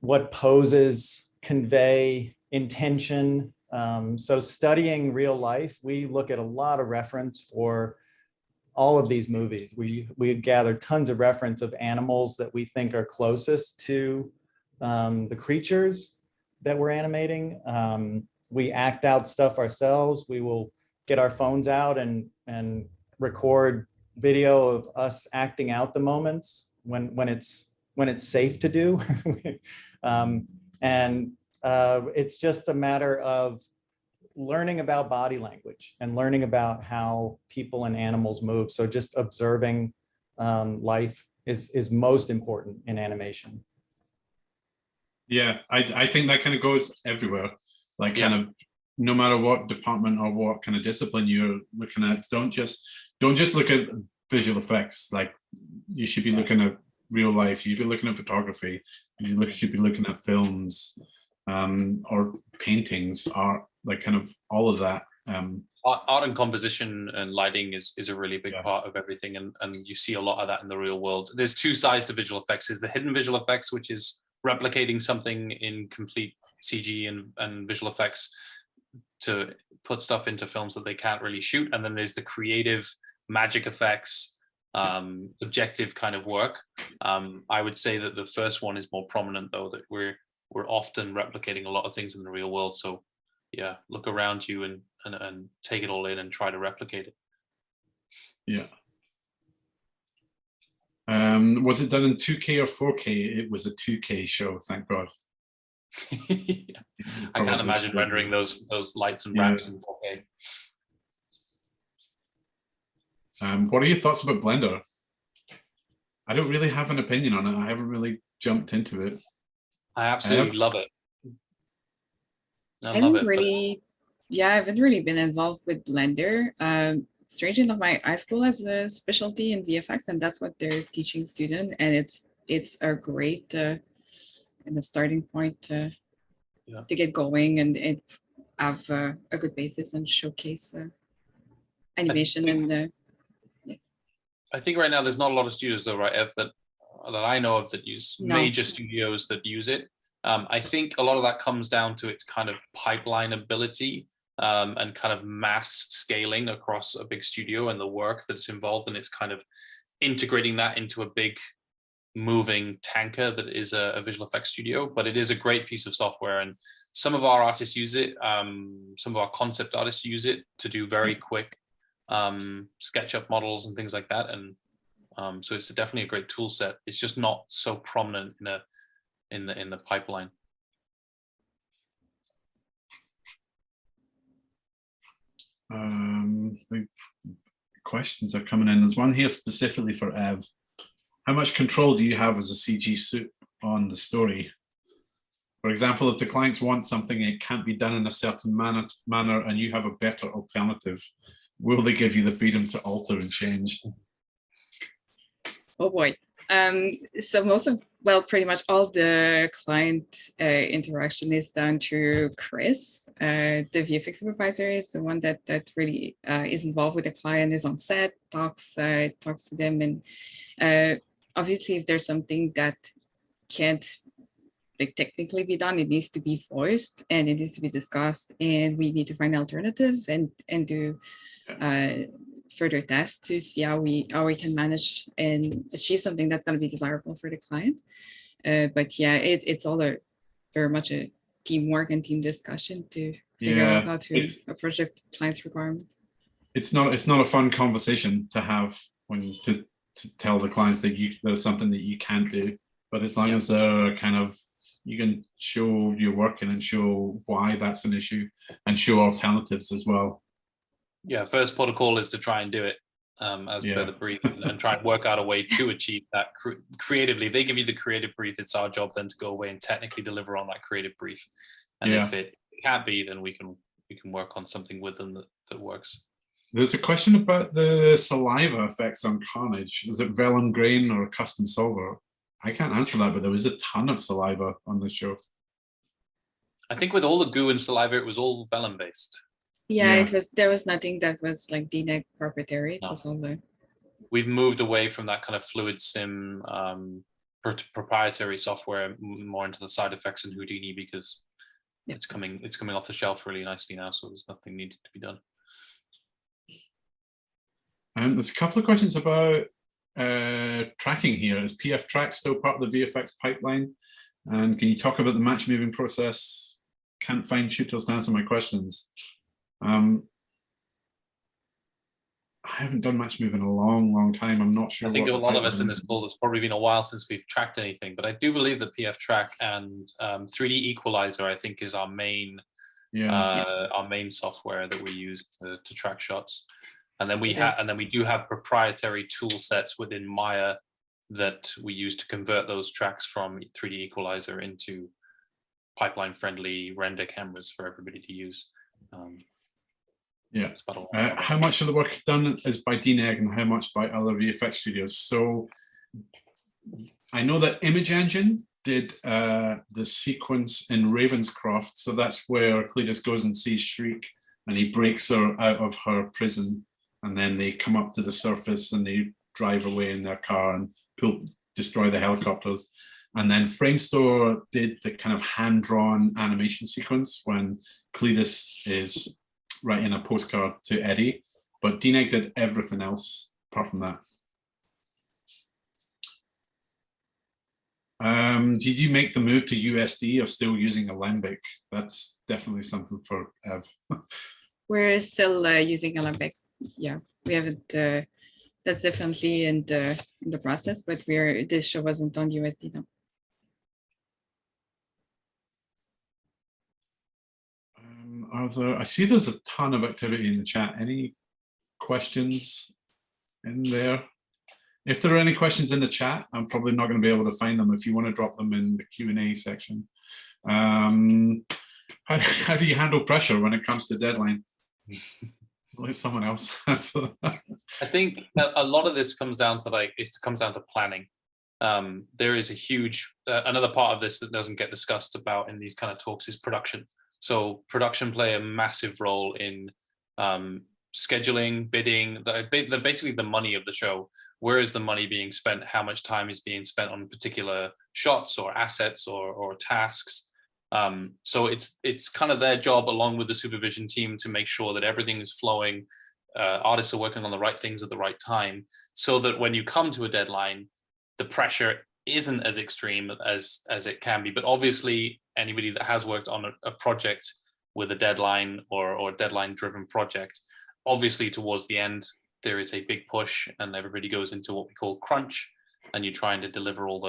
what poses convey intention. So studying real life, we look at a lot of reference for all of these movies. We gather tons of reference of animals that we think are closest to the creatures that we're animating. We act out stuff ourselves. We will get our phones out and record video of us acting out the moments when it's safe to do. It's just a matter of learning about body language and learning about how people and animals move. So just observing life is most important in animation. Yeah, I think that kind of goes everywhere. Like kind of no matter what department or what kind of discipline you're looking at, don't just look at visual effects. Like you should be looking at real life. You should be looking at photography. You should be looking at films or paintings, art, like kind of all of that. Art and composition and lighting is a really big part of everything, and you see a lot of that in the real world. There's two sides to visual effects. There's the hidden visual effects, which is replicating something in complete CG and visual effects to put stuff into films that they can't really shoot. And then there's the creative magic effects, objective kind of work. I would say that the first one is more prominent, though, that we're often replicating a lot of things in the real world. So yeah, look around you and take it all in and try to replicate it. Yeah. Was it done in 2K or 4K? It was a 2K show, thank God. Yeah. I can't imagine rendering those lights and ramps in 4K. What are your thoughts about Blender? I don't really have an opinion on it. I haven't really jumped into it. I absolutely love it. I haven't really been involved with Blender. Strangely enough, my high school has a specialty in VFX, and that's what they're teaching students, and it's a great kind of starting point to get going. And have a good basis and showcase animation and I think right now there's not a lot of studios though, right, Ev, that I know of that use No. major studios that use it. I think a lot of that comes down to its kind of pipeline ability and kind of mass scaling across a big studio and the work that's involved, and it's kind of integrating that into a big moving tanker that is a visual effects studio. But it is a great piece of software, and some of our artists use it. Some of our concept artists use it to do very quick SketchUp models and things like that, and so it's definitely a great tool set. It's just not so prominent in the pipeline. The questions are coming in. There's one here specifically for Ev. How much control do you have as a CG suit on the story? For example, if the clients want something, it can't be done in a certain manner, and you have a better alternative, will they give you the freedom to alter and change? oh boy. So pretty much all the client interaction is done through Chris. The VFX supervisor is the one that really is involved with the client, is on set, talks to them, and obviously if there's something that can't technically be done, it needs to be voiced and it needs to be discussed, and we need to find alternatives and do further tests to see how we can manage and achieve something that's going to be desirable for the client. But yeah, it's all very much a teamwork and team discussion to figure out how to approach the client's requirement. It's not a fun conversation to have when to tell the clients that there's something that you can't do, but as long as they're kind of, you can show you're working and show why that's an issue and show alternatives as well. Yeah, first protocol is to try and do it as per the brief and try and work out a way to achieve that creatively. They give you the creative brief. It's our job then to go away and technically deliver on that creative brief. And if it can't be, then we can work on something with them that works. There's a question about the saliva effects on Carnage. Is it vellum grain or a custom solver? I can't answer that, but there was a ton of saliva on this show. I think with all the goo and saliva, it was all vellum based. Yeah, there was nothing that was like DNEG proprietary. It was all the... We've moved away from that kind of fluid sim proprietary software more into the side effects and Houdini, because it's coming off the shelf really nicely now, so there's nothing needed to be done. There's a couple of questions about tracking here. Is PF track still part of the VFX pipeline? And can you talk about the match moving process? Can't find tutors to answer my questions. I haven't done match move in a long time. I'm not sure. I think a lot of us in this call, it's probably been a while since we've tracked anything, but I do believe that PF track and 3D equalizer, I think, is our main software that we use to track shots. And then we do have proprietary tool sets within Maya that we use to convert those tracks from 3D equalizer into pipeline friendly render cameras for everybody to use. How much of the work done is by DNEG and how much by other VFX studios? So I know that Image Engine did the sequence in Ravenscroft. So that's where Cletus goes and sees Shriek and he breaks her out of her prison. And then they come up to the surface and they drive away in their car and destroy the helicopters. And then Framestore did the kind of hand-drawn animation sequence when Cletus is writing a postcard to Eddie. But DNEG did everything else apart from that. Did you make the move to USD or still using Alembic? That's definitely something for Ev. We're still using Alembic. Yeah, we haven't. That's definitely in the process, but this show wasn't on USD now. I see there's a ton of activity in the chat. Any questions in there? If there are any questions in the chat, I'm probably not going to be able to find them. If you want to drop them in the Q&A section. How do you handle pressure when it comes to deadline? Let someone else answer that. I think a lot of this comes down to planning. There is a huge another part of this that doesn't get discussed about in these kind of talks is production. So production play a massive role in scheduling, bidding, basically the money of the show. Where is the money being spent? How much time is being spent on particular shots or assets or tasks? So it's kind of their job, along with the supervision team, to make sure that everything is flowing. Artists are working on the right things at the right time, so that when you come to a deadline, the pressure isn't as extreme as it can be. But obviously, anybody that has worked on a project with a deadline or deadline driven project, obviously towards the end, there is a big push and everybody goes into what we call crunch, and you're trying to deliver all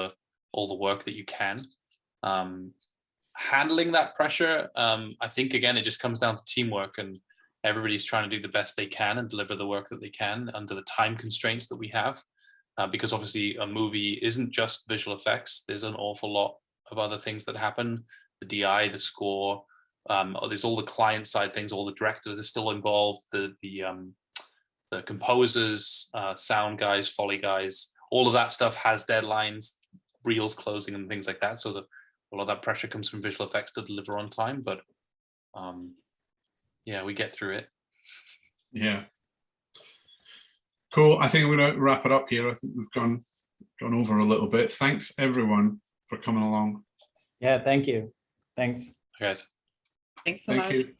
the work that you can. Handling that pressure, I think, again, it just comes down to teamwork, and everybody's trying to do the best they can and deliver the work that they can under the time constraints that we have. Because obviously a movie isn't just visual effects. There's an awful lot of other things that happen. The DI, the score, there's all the client side things, all the directors are still involved, the composers, sound guys, Foley guys, all of that stuff has deadlines, reels closing and things like that. So a lot of that pressure comes from visual effects to deliver on time, but yeah, we get through it. Yeah. Cool. I think I'm going to wrap it up here. I think we've gone over a little bit. Thanks everyone for coming along. Yeah, thank you. Thanks. Guys. Thanks a lot. Thank you.